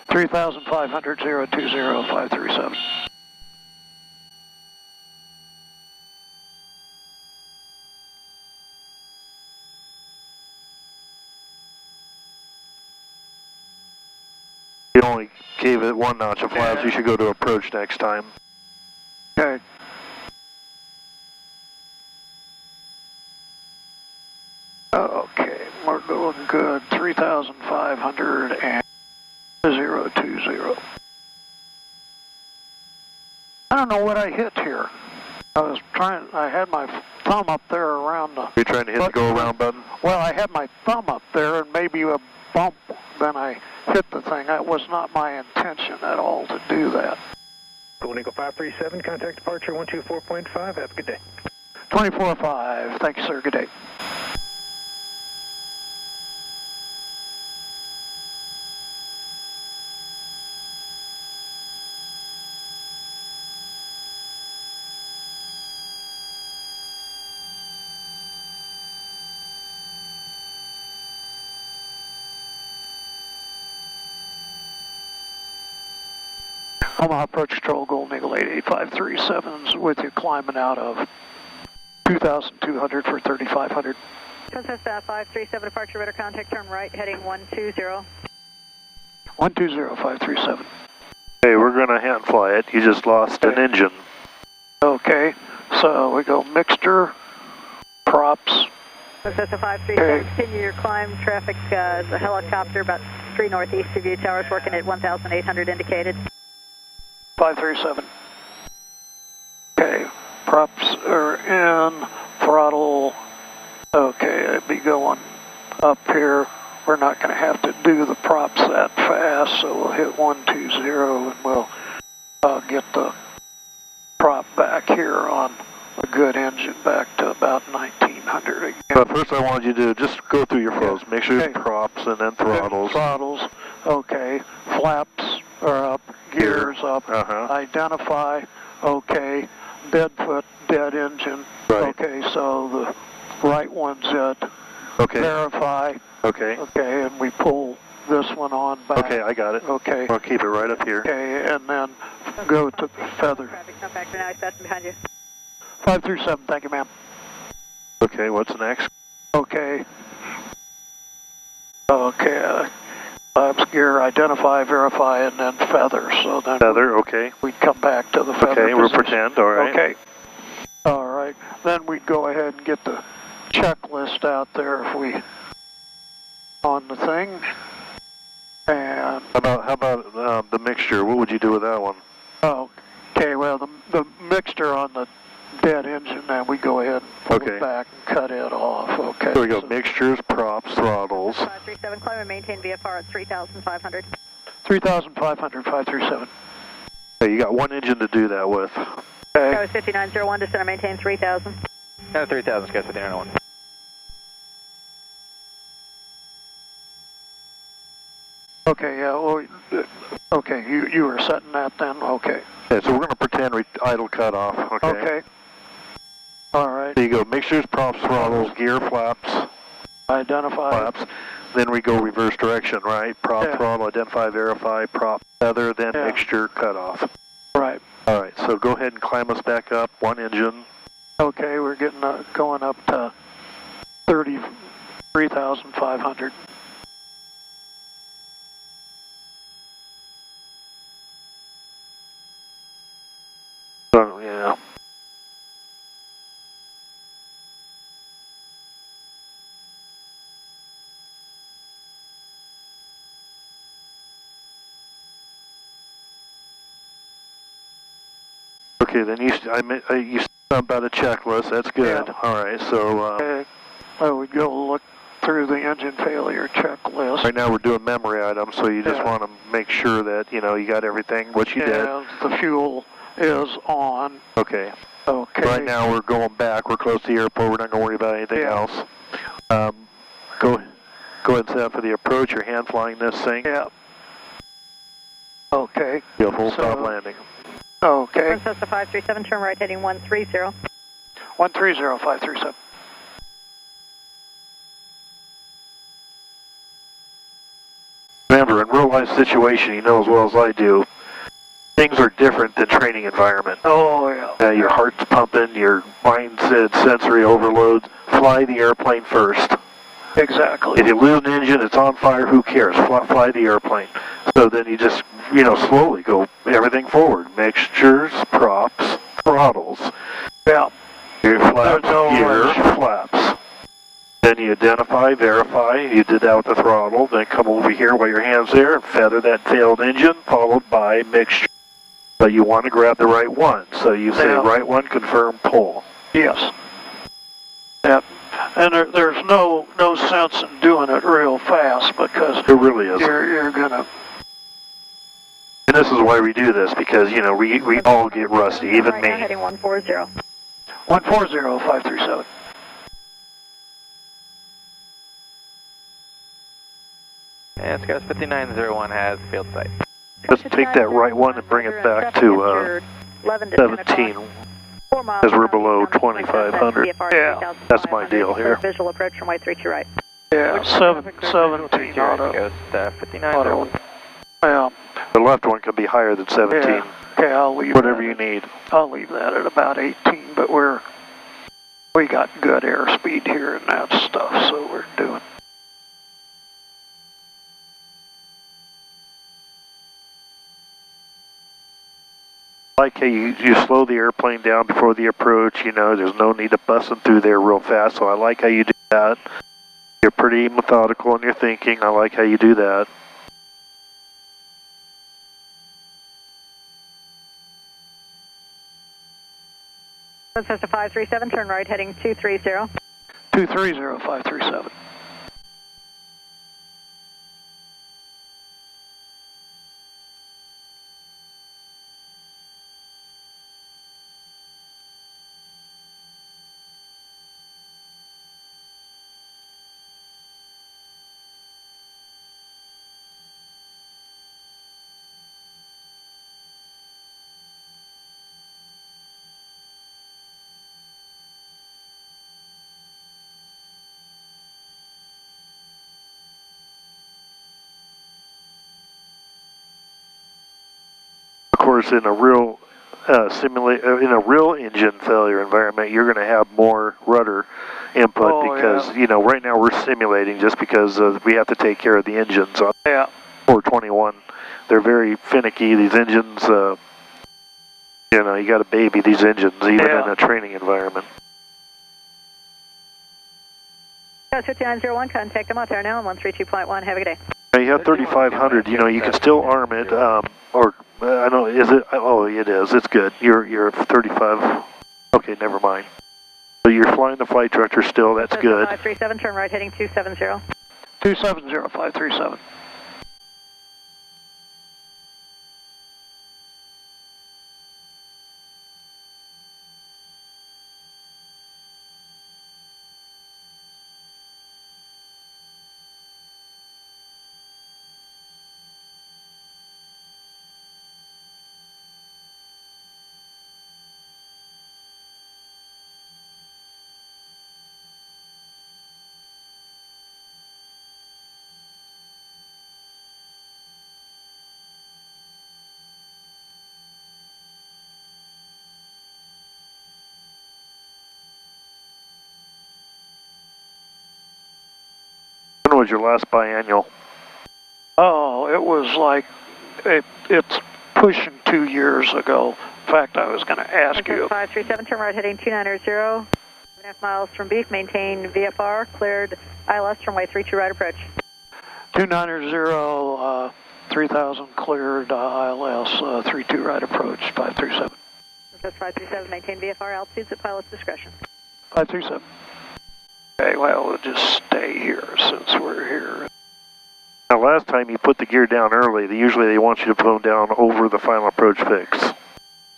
3,500, 020, 537. You only gave it 1 notch of flaps. You should go to approach next time. Okay. Okay, we're going good. 3,500 and 020. I don't know what I hit here. I had my thumb up there around the... You're trying to hit the go around button? Well, I had my thumb up there and maybe a bump, then I hit the thing. That was not my intention at all to do that. Golden Eagle 537, contact departure 124.5. Have a good day. 24-5. Thank you, sir. Good day. Omaha Approach Control, Golden Eagle 88537's with you, climbing out of 2,200 for 3,500. Cessna 537, departure radar contact, turn right, heading 120. 120, 537. Hey, we're going to hand fly it. You just lost an engine. Okay, so we go mixture, props. Cessna 537, continue your climb. Traffic, a helicopter about 3 northeast of you, towers working at 1,800 indicated. 537. Okay, props are in, throttle. Okay, I'd be going up here. We're not going to have to do the props that fast, so we'll hit 120 and we'll get the prop back here on a good engine back to about 1900 again. But first I wanted you to just go through your flows. Make sure it's props and then throttles. Throttles, okay. Flaps are up, gears up, identify, okay. Dead foot, dead engine. Right. Okay, so the right one's it. Okay. Verify. Okay. Okay, and we pull this one on back. Okay, I got it. Okay. I'll keep it right up here. Okay, and then go to feather. Traffic, come back now, fast behind you. 537, thank you, ma'am. Okay, what's next? Okay. Okay, flaps, gear, identify, verify, and then feather. So then feather, okay. We'd come back to the feather. Okay, we'll pretend, all right. Okay. All right. Then we'd go ahead and get the checklist out there if we on the thing. And how about the mixture? What would you do with that one? Oh, okay. Well, the mixture on the dead engine, then we go ahead and pull it back and cut it off. Okay. There we go. Mixtures, props, throttles. 537, climb and maintain VFR at 3,500. 3,500, 537. Okay, you got one engine to do that with. Okay. Tower 5901, descend and maintain 3,000. Cessna 3000, Sky 5901. Okay, yeah, well, okay, you were setting that then, okay. Okay, so we're going to pretend idle cutoff, okay? Okay. All right. There you go, mixtures, props, throttles, gear, flaps. Identify. Flaps. Then we go reverse direction, right? Prop, throttle, identify, verify, prop, feather, then mixture, cutoff. Right. All right, so go ahead and climb us back up, one engine. Okay, we're getting going up to 33,500. So, yeah. Okay, then you said about a checklist. That's good. Yeah. All right, so Okay. I would go look through the engine failure checklist. right now we're doing memory items, so you just want to make sure that you got everything. What you did. The fuel is on. Okay. Okay. Right now we're going back. We're close to the airport. We're not going to worry about anything else. Go ahead and set up for the approach. Your hand flying this thing. Yeah. Okay. Go full stop landing. Okay. Cessna 537, turn right heading 130. 130, 537. Remember, in real life situation, you know as well as I do, things are different than training environment. Oh, yeah. Your heart's pumping, your mind's sensory overload. Fly the airplane first. Exactly. If you lose an engine, it's on fire, who cares? Fly the airplane. So then you just, slowly go everything forward. Mixtures, props, throttles. Yeah. Your flaps, gear, flaps. Then you identify, verify, you did that with the throttle, then come over here while your hand's there and feather that failed engine, followed by mixture. But you want to grab the right one. So you say right one, confirm, pull. Yes. Yep. And there's no sense in doing it real fast because it really is. You're gonna. And this is why we do this because we all get rusty, even me. Heading 140. 140, 537. And Sky 5901 has field sight. Let's take that right one and bring it back to 17. Because we're below 2,500. Yeah, that's my deal here. Visual approach from Y32 right. Yeah, 17 auto. Ghost 5901. Yeah. The left one can be higher than 17. Yeah. Okay, I'll leave whatever you need. I'll leave that at about 18, but we got good airspeed here and that stuff, so we're doing. I like how you slow the airplane down before the approach, there's no need to busting through there real fast, so I like how you do that. You're pretty methodical in your thinking, I like how you do that. Cessna 537, turn right heading 230. 230, 537. Of course, in a real in a real engine failure environment, you're going to have more rudder input because right now we're simulating just because we have to take care of the engines on 421. They're very finicky. These engines, you got to baby these engines even in a training environment. 5901, contact them out there now on 132.1. Have a good day. You have 3,500. You can still arm it, or I don't know. Is it? Oh, it is. It's good. You're 35. Okay, never mind. So you're flying the flight director still. That's good. 537. Turn right heading 270. 270, 537. was your last biannual? Oh, it was like, it's pushing 2 years ago. In fact, I was going to ask you. 537, turn right heading 2990, 2.5 miles from Beef, maintain VFR, cleared ILS, runway 32 right approach. 290, 3000 cleared ILS, 32 right approach, 537. That's 537, maintain VFR, altitudes at pilot's discretion. 537. Okay, well, we'll just stay here since we're here. Now, last time you put the gear down early, usually they want you to put them down over the final approach fix.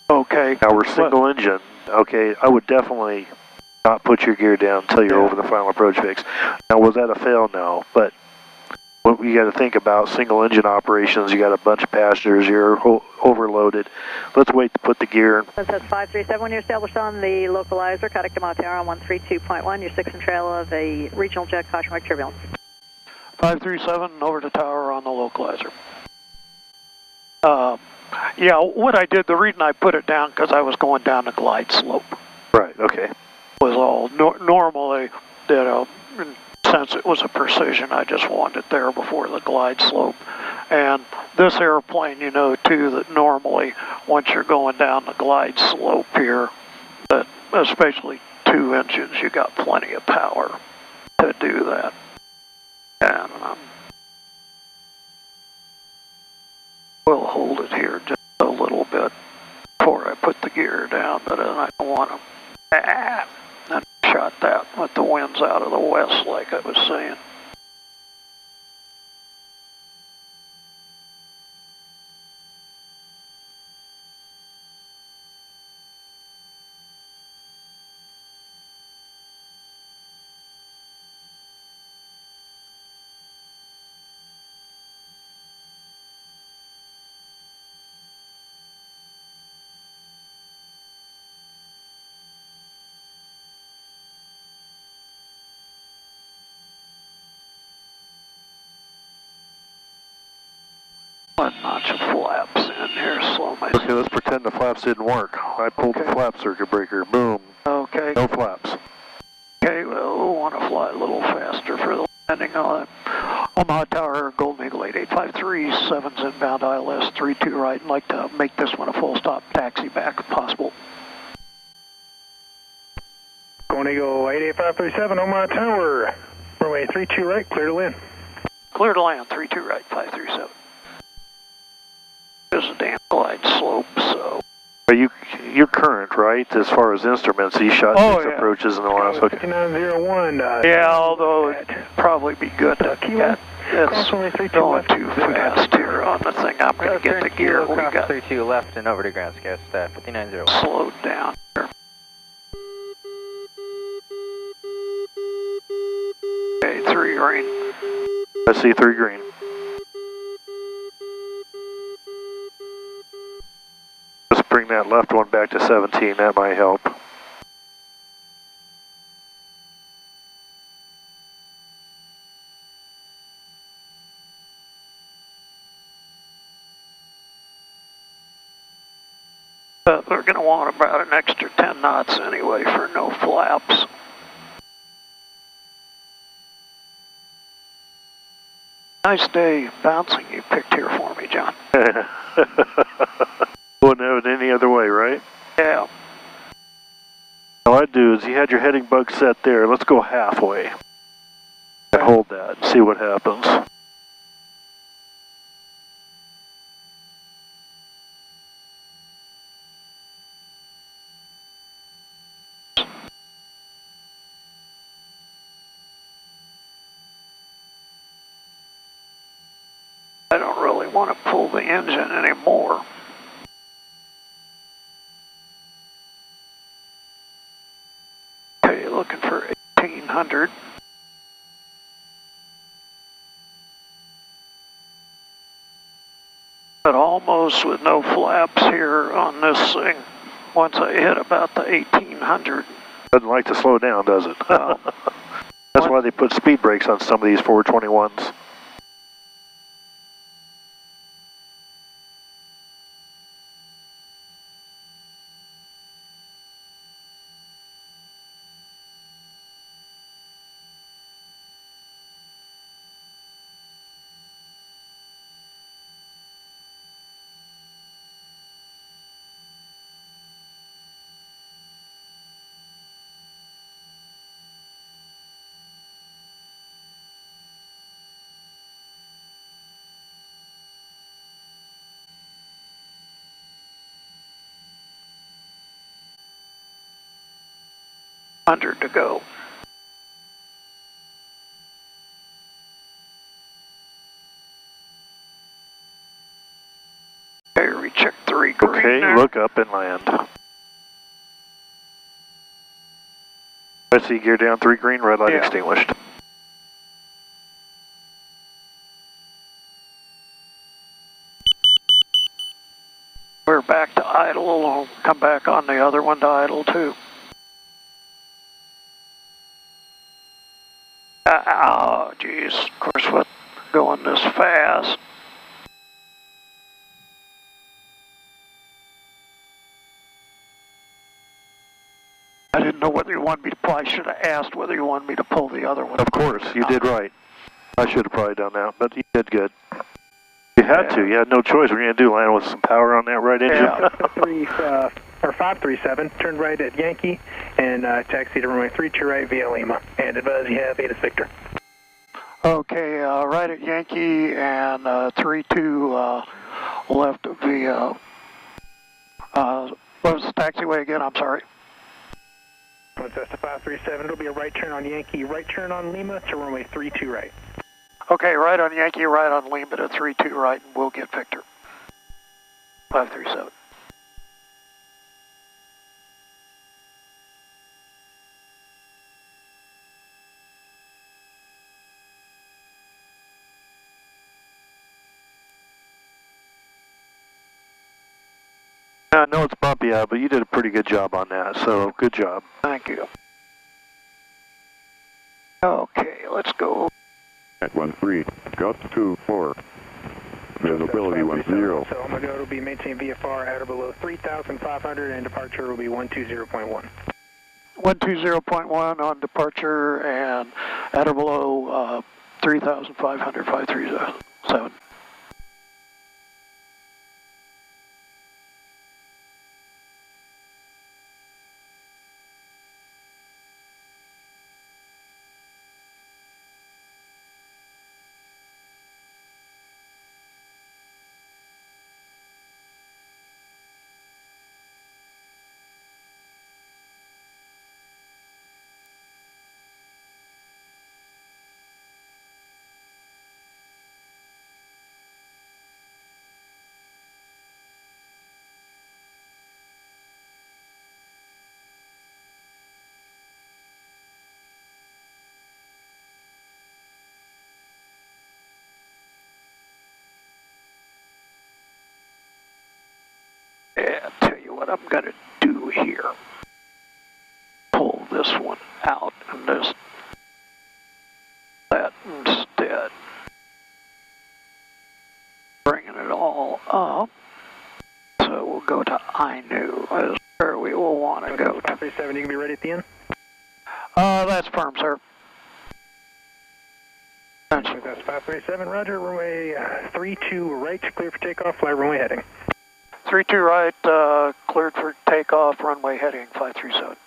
Okay. Now, we're single engine. Okay, I would definitely not put your gear down until you're over the final approach fix. Now, was that a fail? No, but what you got to think about single engine operations, you got a bunch of passengers, you're overloaded. Let's wait to put the gear in. That's 537 when you're established on the localizer, contact KOMA tower on 132.1, your 6 and trail of a regional jet, caution mark turbulence. 537 over the tower on the localizer. Yeah, what I did, the reason I put it down, because I was going down the glide slope. Right, okay. Was all normally, you know, since it was a precision, I just wanted it there before the glide slope. And this airplane, you know, too, that normally once you're going down the glide slope here, that especially 2 engines, you got plenty of power to do that. And we'll hold it here just a little bit before I put the gear down, but I don't want to. I shot that with the winds out of the west, like I was saying. One notch of flaps in here, slow myself. Okay, let's pretend the flaps didn't work. I pulled the flap circuit breaker. Boom. Okay. No flaps. Okay, well, we'll want to fly a little faster for the landing on it. Omaha Tower, Golden Eagle 8853, 7's inbound ILS, 32 right. I'd like to make this one a full stop taxi back if possible. Golden Eagle 88537, Omaha Tower, runway 32 right, clear to land. Clear to land, 32 right, 537. There's a damn glide slope, so. Are you're current, right? As far as instruments, you shot 6 approaches in the last. Okay. 5901. Yeah, although it'd probably be good to get it's going too fast here on the thing. I'm going to get the gear. We got 32 left and over to ground scale staff 5901. Slowed down here. Okay, 3 green. I see 3 green. Let's bring that left one back to 17. That might help. But we're going to want about an extra 10 knots anyway for no flaps. Nice day bouncing you picked here for me, John. Wouldn't have it any other way, right? Yeah. All I'd do is you had your heading bug set there. Let's go halfway. And hold that and see what happens. I don't really want to pull the engine anymore. Okay, looking for 1800. But almost with no flaps here on this thing. Once I hit about the 1800. Doesn't like to slow down, does it? No. That's why they put speed brakes on some of these 421s. 100 to go. Okay, recheck 3 green. Okay, there. look up and land. I see gear down 3 green, red light extinguished. We're back to idle. We'll come back on the other one to idle too. Oh, geez. Of course, with going this fast. I didn't know whether you wanted me to pull. I should have asked whether you wanted me to pull the other one. Of course, you did right. I should have probably done that, but you did good. You had to. You had no choice. What are you going to do, land with some power on that right engine? Yeah. 537, turn right at Yankee, and taxi to runway 32 right via Lima. And advise you have 8 Victor. Okay, right at Yankee and 32 left via, what was the taxiway again? I'm sorry. Cessna 537, it'll be a right turn on Yankee, right turn on Lima to runway 32 right. Okay, right on Yankee, right on Lima to 32 right, and we'll get Victor. 537. I know it's bumpy out, but you did a pretty good job on that, so good job. Thank you. Okay, let's go. At 13, gust 24. Visibility 10. So I'm going to go, it'll be maintain VFR at or below 3,500 and departure will be 120.1. 120.1 on departure and at or below 3,500, 537. Yeah, I'll tell you what I'm going to do here. Pull this one out and just that instead. Bringing it all up. So we'll go to I knew is where we will want to go. 537, you can be ready at the end? That's firm, sir. That's 537, roger, runway 32 right, clear for takeoff, fly runway heading. 32 right, cleared for takeoff, runway heading 537.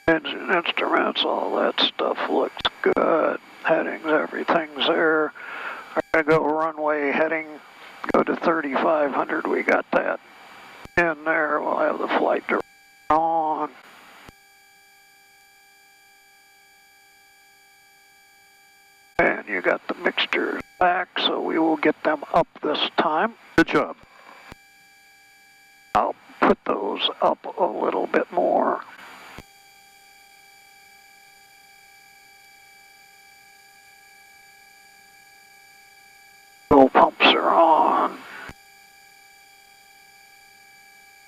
Engine instruments, all that stuff looks good. Headings, everything's there. I'm going to go runway heading, go to 3,500. We got that in there. We'll have the flight director on. And you got the mixtures back, so we will get them up this time. Good job. I'll put those up a little bit more. Fuel pumps are on.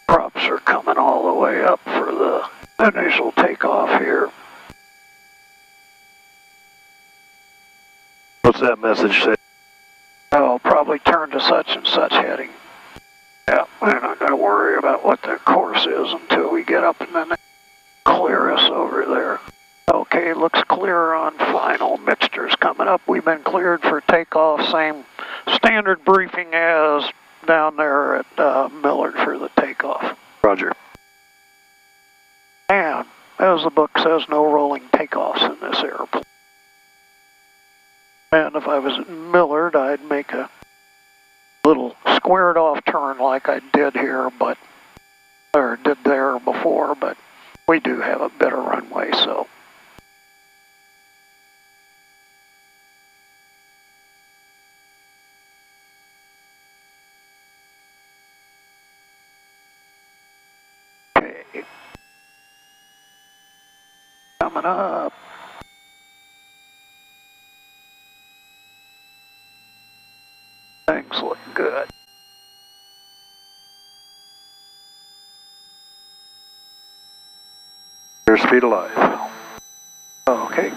Props are coming all the way up for the initial takeoff here. What's that message say? I'll probably turn to such and such heading. Yeah, we're not going to worry about what the course is until we get up in the next clear us over there. Okay, looks clear on final. Mixtures coming up. We've been cleared for takeoff. Same standard briefing as down there at Millard for the takeoff. Roger. And as the book says, no rolling takeoffs in this airplane. And if I was at Millard, I'd make a little squared off turn like I did here, or did there before, but we do have a better runway, so. Okay. Coming up. Things look good. Airspeed alive. Okay.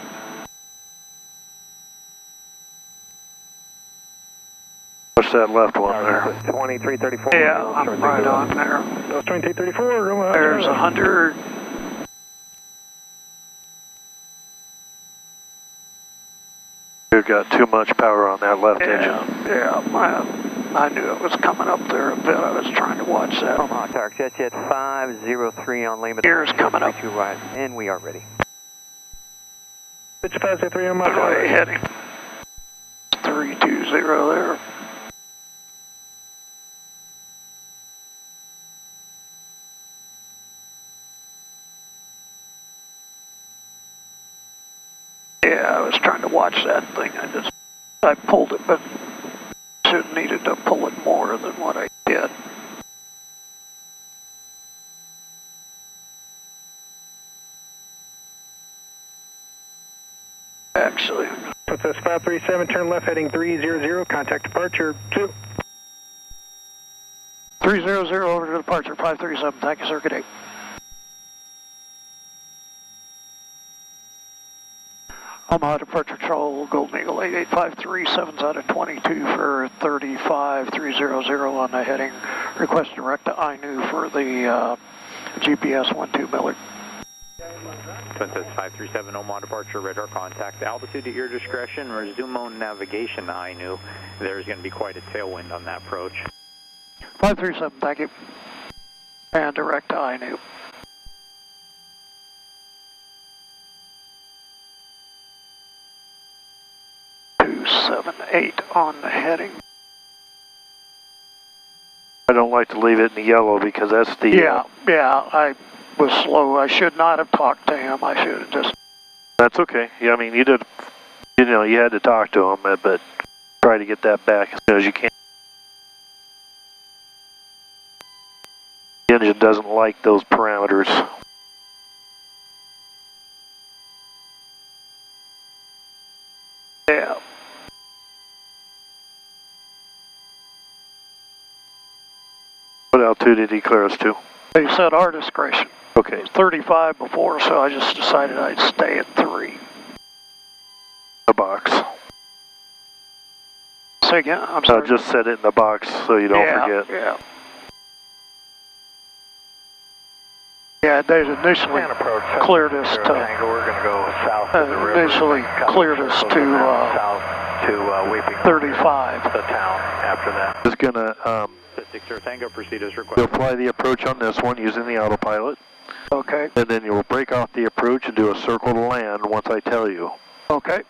Push that left one there. 2334. Yeah, I'm right on there. That's 2334. There's 100. You've got too much power on that left engine. Yeah, I knew it was coming up there a bit. I was trying to watch that. Omaha, Tarek, jet 503 on Lima. Here's coming up. Right, and we are ready. Pitch 503 on my Right, heading 320 there. Yeah, I was trying to watch that thing. I pulled it, but should have needed to pull it more than what I did. Actually. That's 537, turn left heading 300, contact departure 2. 300 over to departure 537, thank you sir, good day. Omaha departure control, Golden Eagle 8853, 7's out of 22 for 35300 on the heading. Request direct to INU for the GPS 12 Millard. Princess 537 Omaha departure, radar contact. Altitude at your discretion, resume on navigation to INU. There's going to be quite a tailwind on that approach. 537, thank you. And direct to INU. 278 on the heading. I don't like to leave it in the yellow because that's the... Yeah, I was slow. I should not have talked to him. I should have just... That's okay. Yeah, I mean, you did, you know, you had to talk to him, but try to get that back as soon as you can. The engine doesn't like those parameters. Yeah. What altitude did he clear us to? They said our discretion. Okay. It was 35 before, so I just decided I'd stay at 3. The box. Say again? I'm sorry. Just set it in the box so you don't forget. Yeah. Yeah, they initially cleared us to... We're going to go south of the river. Initially cleared us to south to Weeping 35. The town after that. Just gonna 6 Tango, proceed as you'll requested. fly the approach on this one using the autopilot, Okay. and then you'll break off the approach and do a circle to land once I tell you. Okay.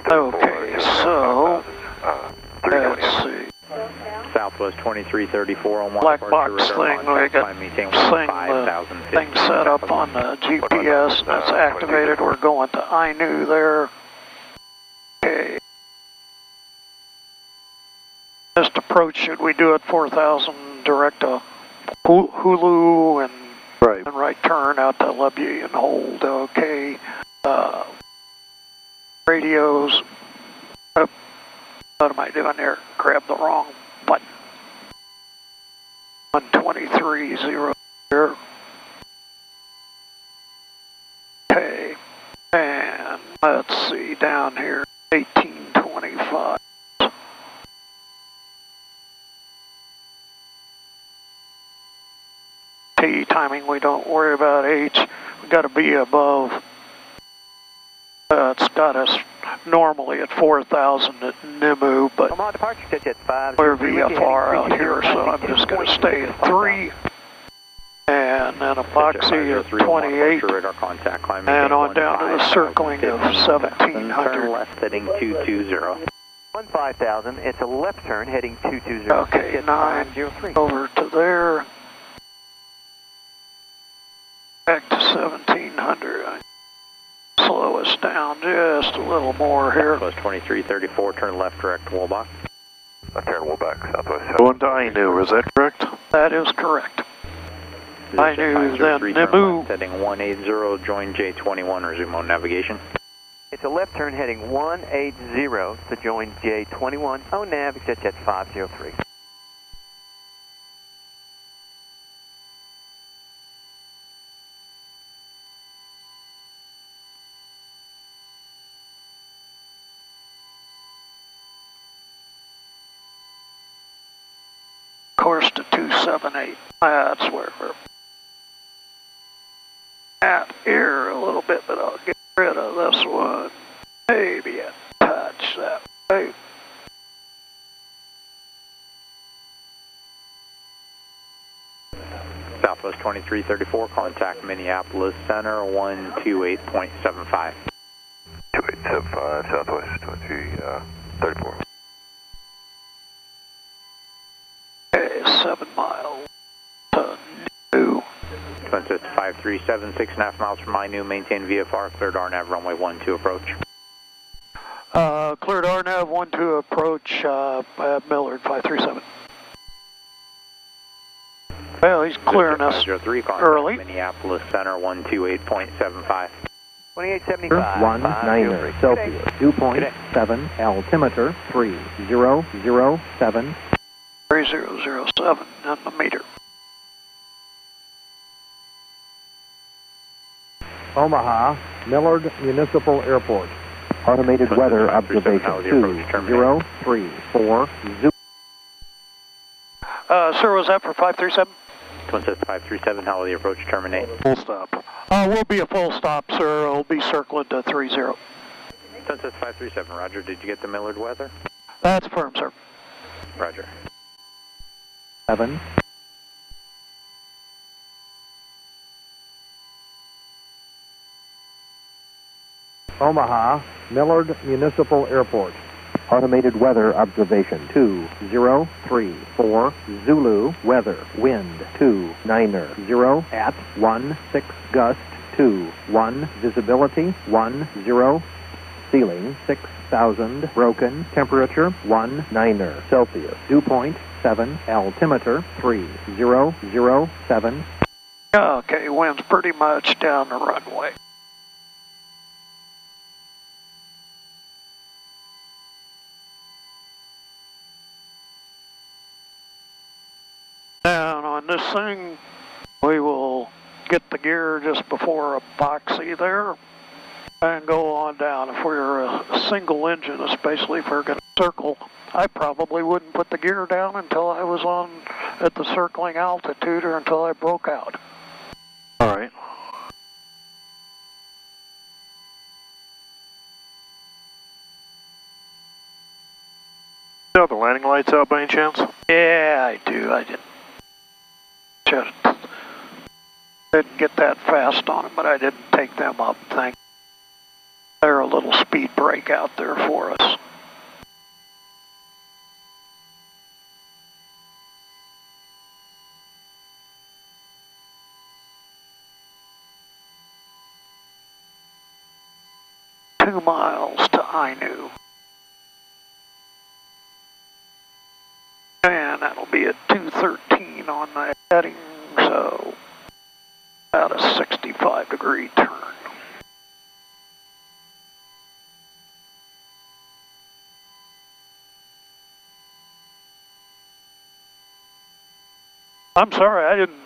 Okay, so let's see. Southwest 2334 on one Black departure, box radar thing, contact, we got climb maintain thing set up on the GPS, and that's activated. We're going to INU there. Okay. This approach, should we do it 4,000 direct to Hulu and right turn out to Lebuye and hold? Okay. Radios. Oh, what am I doing there? Grab the wrong button. 123.0 here. Okay. And let's see down here. 1825. T timing, we don't worry about H. We got to be above. It's got us normally at 4,000 at NIMU, but we're VFR out here, so I'm just going to stay at 3. And then epoxy at 28, and on down to the circling of 1,700. Turn left heading 220. 15,000, it's a left turn heading 220. Okay, 9, over to there. Back to 1,700. Slow us down just a little more here. Southwest 2334, turn left direct Woolbach. Left turn Woolbach, southwest. Going to INU, is that correct? That is correct. INU, then NIMU. Heading 180, join J21, resume on navigation. It's a left turn heading 180 to join J21. On nav, exit jet 503. Course to 278. That's where we're at here a little bit, but I'll get rid of this one. Maybe a touch that way. Southwest 2334, contact Minneapolis Center 128.75. 2875, Southwest 2334. 7 miles to NIMU. Princess 537, 6.5 miles from INU, maintain VFR, cleared RNAV, runway 12 approach. Cleared RNAV 12 approach, Millard 537. Well, he's clearing us early. Minneapolis Center 128.75. 2875. 19er Celsius, dew point 7, altimeter 3007. 3007 on the meter. Omaha, Millard Municipal Airport. Automated weather observation 2034. Sir, was that for 537? Princess 537, how will the approach terminate? Full stop. We'll be a full stop, sir. It'll be circling to 30. Princess 537, roger. Did you get the Millard weather? That's firm, sir. Roger. 7. Omaha, Millard Municipal Airport. Automated weather observation 2034. Zulu weather wind 290 at 16 gust 21 visibility 10 ceiling 6,000 broken temperature 19 Celsius dew point 7 altimeter 3007. Okay, wind's pretty much down the runway. And on this thing, we will get the gear just before epoxy there and go on down. If we're a single engine, especially if we're going to circle, I probably wouldn't put the gear down until I was on at the circling altitude or until I broke out. All right. You have the landing lights out by any chance? Yeah, I do. I didn't get that fast on them, but I didn't take them up. They're a little speed break out there for us. Two miles to INU. And that'll be at 213 on the heading, so about a 65-degree turn. I'm sorry, I didn't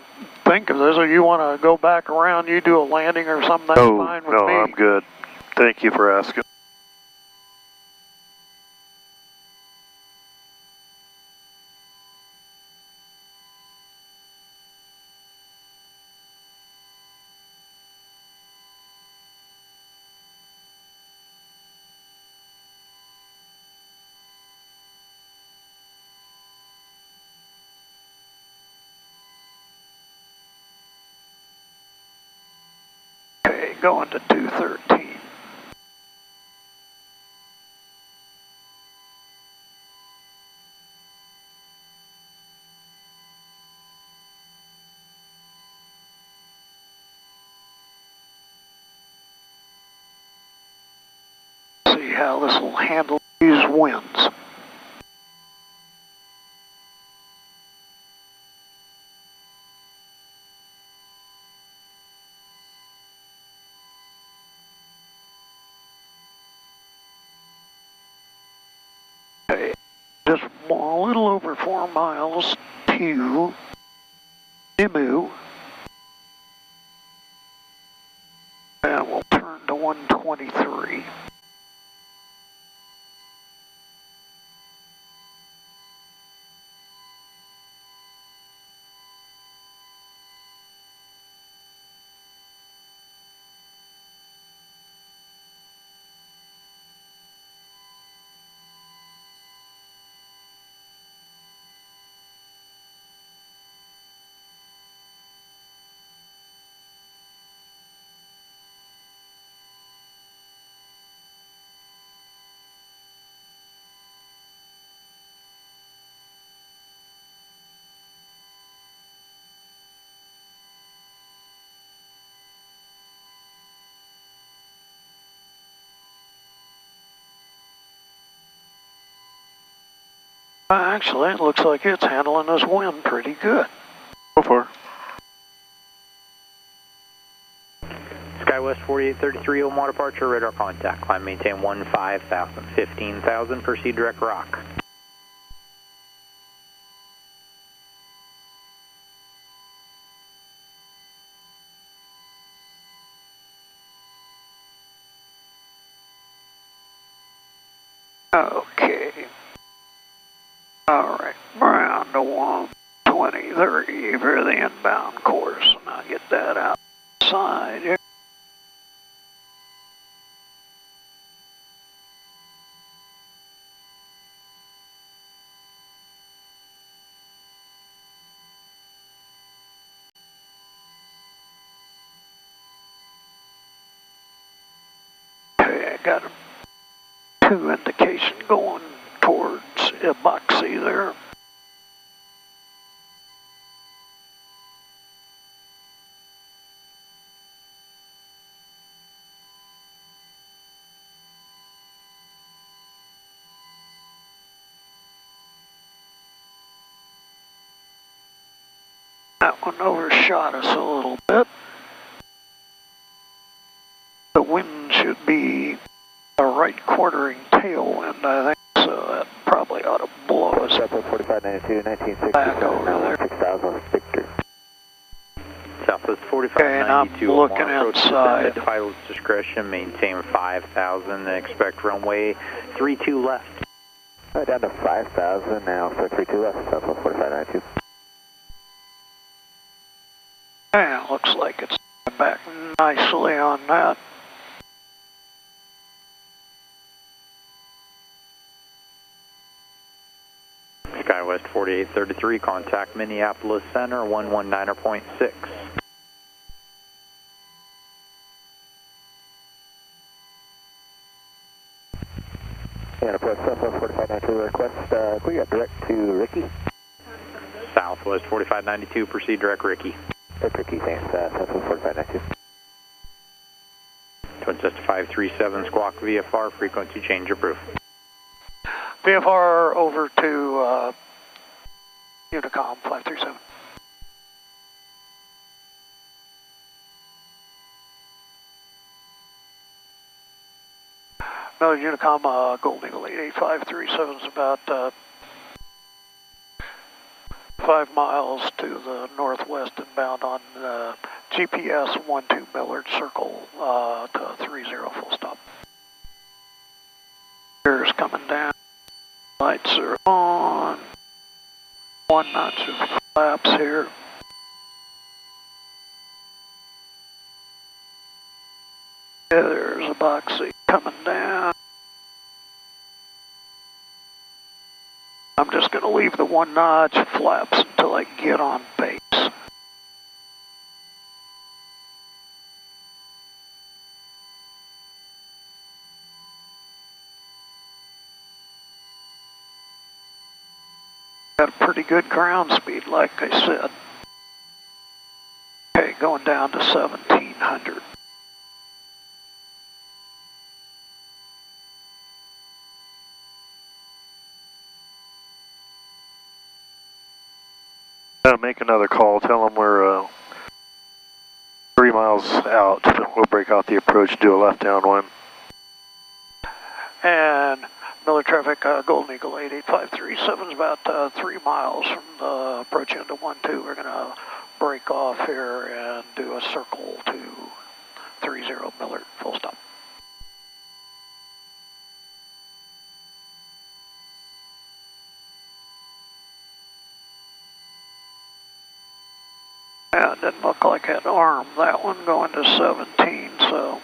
think of this. If you want to go back around, you do a landing or something, that's fine with me. No, I'm good. Thank you for asking. going to 213. See how this will handle these winds. Okay, just a little over 4 miles to Nimu, and we'll turn to 123. Actually, it looks like it's handling this wind pretty good. Go for it. SkyWest 4833, Omaha departure, radar contact. Climb maintain 15,000, 15,000, proceed direct rock. Okay. Alright, round to 123 for the inbound course. And I'll get that outside here. Okay, I got 2 indication going towards Epoxy there. That one overshot us a little bit. The wind should be a right quartering tailwind, I think, so that probably ought to blow us up. 4592, 1960, back over there. 6000, Victor. Southwest 4592, okay, and I'm looking outside. At pilot's discretion, maintain 5,000, expect runway 32 left. Down to 5,000 now, so 32 left, Southwest 4592. Yeah, looks like it's back nicely on that. SkyWest 4833, contact Minneapolis Center, 119.6. And approach Southwest 4592, request, we got direct to Ricky. Southwest 4592, proceed direct Ricky. Ricky, thanks, Southwest 4592. Twin Cessna 537, squawk VFR, frequency change approved. VFR over to Unicom 537. No, Unicom Golden Eagle 88537 is about 5 miles to the northwest inbound on GPS 12 Millard Circle to 30 full stop. Air's coming down. Lights are on. 1 notch of flaps here. Yeah, there's a boxy coming down. I'm just going to leave the 1 notch flaps until I get on base. Got a pretty good ground speed, like I said. Okay, going down to 1700. Make another call. Tell them we're 3 miles out. We'll break out the approach, do a left downwind. And Miller traffic, Golden Eagle 88537 is about 3 miles from the approach into 12. We're going to break off here and do a circle to 30 Miller, full stop. Yeah, it didn't look like it armed that one going to 17, so,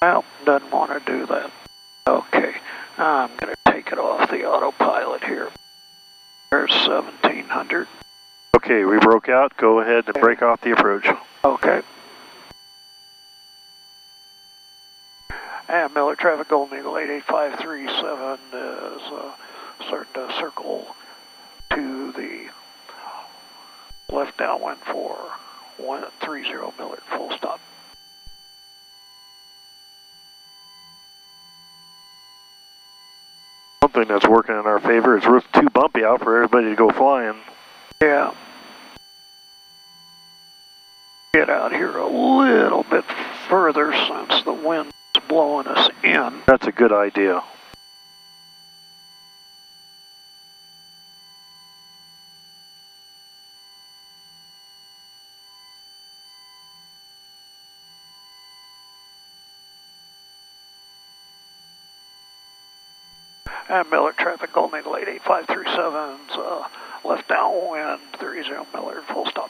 well, doesn't want to do that. Okay, I'm going to take it off the autopilot here. There's 1700. Okay, we broke out. Go ahead and break off the approach. Okay. And Miller traffic, Golden Eagle 88537 is starting to circle to the left downwind for 130 Miller, full stop. One thing that's working in our favor is it's too bumpy out for everybody to go flying. Yeah. Get out here a little bit further since the wind's blowing us in. That's a good idea. And Miller traffic, Golden Eagle 88537's left downwind, 30 Miller, full stop.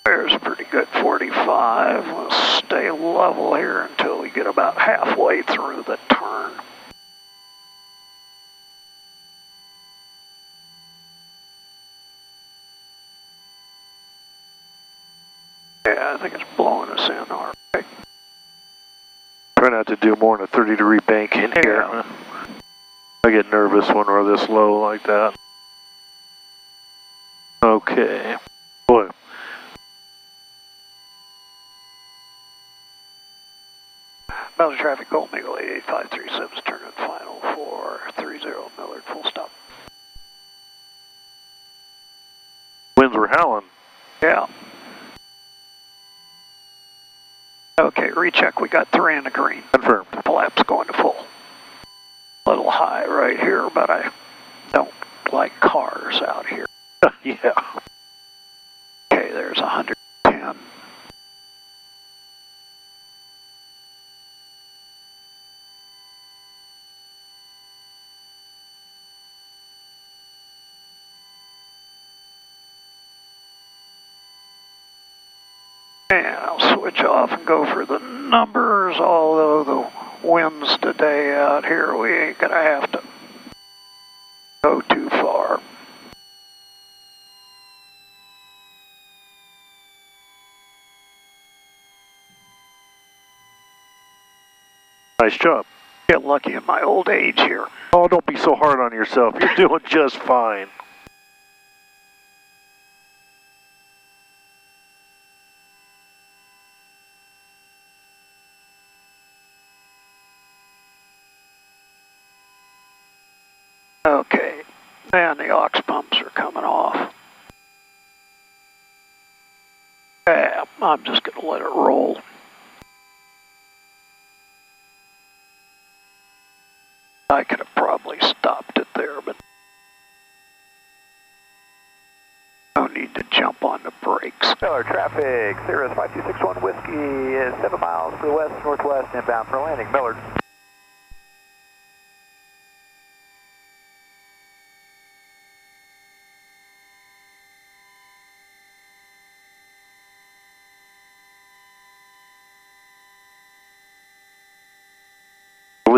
There's a pretty good 45. We'll stay level here until we get about halfway through the turn. Yeah, I think it's blowing us in all right. Try not to do more than a 30-degree bank in here. Yeah. I get nervous when we're this low like that. Okay. Boy. Miller traffic, Golden Eagle 88537 is turning final for 30 Miller, full stop. Winds were howling. Yeah. Okay, recheck. We got 3 in the green. Confirmed. Flaps going to full. A little high right here, but I don't like cars out here. Yeah. Okay, there's 110. And I'll switch off and go for the numbers, although the winds today out here, we ain't gonna have to go too far. Nice job. Get lucky in my old age here. Oh, don't be so hard on yourself. You're doing just fine. Okay, and the aux pumps are coming off. Yeah, I'm just going to let it roll. I could have probably stopped it there, but no need to jump on the brakes. Miller traffic, Cirrus 5261 Whiskey is 7 miles to the west-northwest inbound for landing. Millard.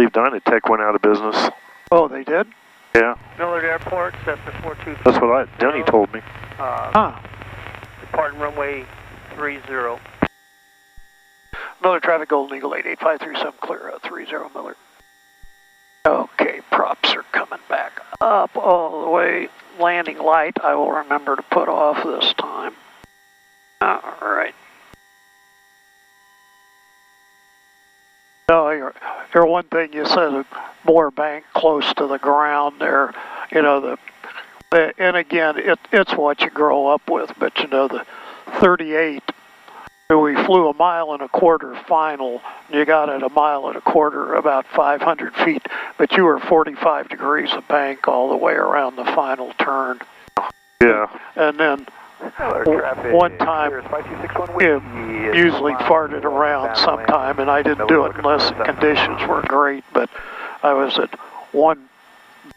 believe Dynatech went out of business. Oh, they did? Yeah. Millard Airport, Cessna 421C. That's what Denny told me. Departing runway 30. Millard traffic, Golden Eagle 88537, clear 30 Millard. Okay, props are coming back up all the way. Landing light, I will remember to put off this time. All right. No, you're one thing you said, more bank close to the ground there. You know, and again, it's what you grow up with, but you know, the 38, we flew a 1.25 mile final, and you got at 1.25 miles, about 500 feet, but you were 45 degrees of bank all the way around the final turn. Yeah. And then one time, it usually farted around sometime, and I didn't do it unless the conditions were great, but I was at one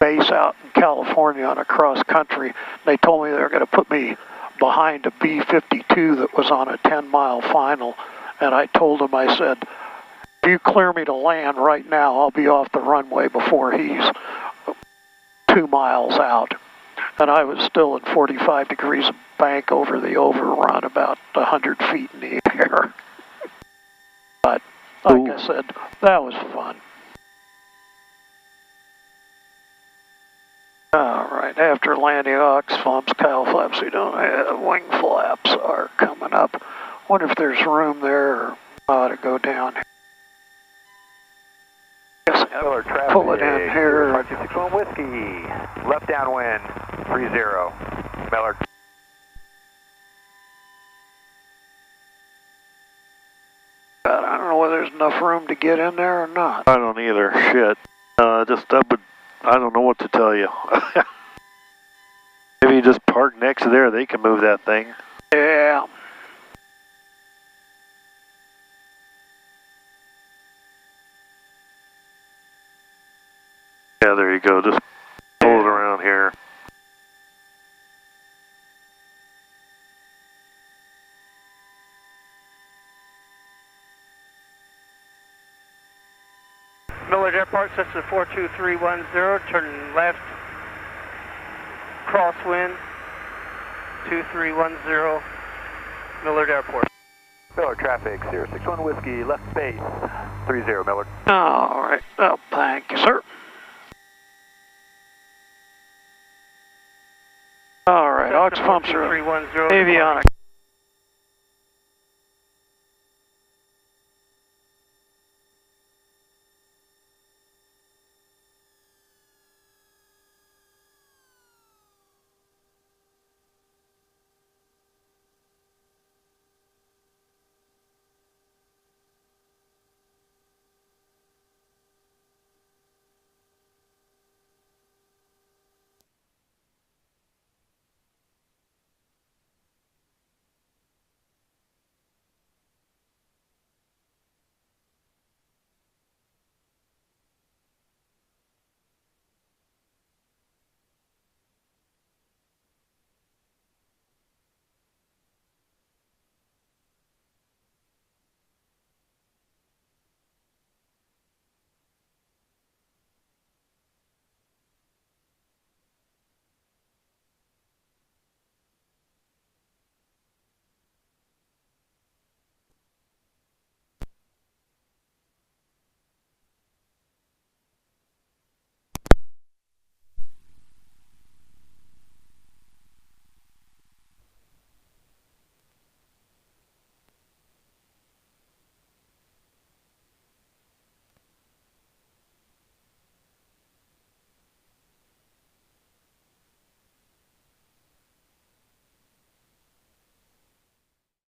base out in California on a cross country. They told me they were going to put me behind a B-52 that was on a 10-mile final, and I told them, I said, if you clear me to land right now, I'll be off the runway before he's 2 miles out. And I was still at 45 degrees of bank over the overrun, about 100 feet in the air. But like I said, that was fun. All right, after landing, aux flaps, cowl flaps, we don't have wing flaps are coming up. Wonder if there's room there or to go down. Yes, pull it in here. 561 Whiskey, left downwind, 30, Millard. I don't know whether there's enough room to get in there or not. I don't either. Shit. I don't know what to tell you. Maybe you just park next to there, they can move that thing. Yeah. Yeah, there you go. Just pull it around here. Millard Airport, Cessna 42310, turn left, crosswind, 2310, Millard Airport. Millard traffic, 061 Whiskey, left base, 30 Millard. All right, well, thank you, sir. All right, aux pumps are avionics.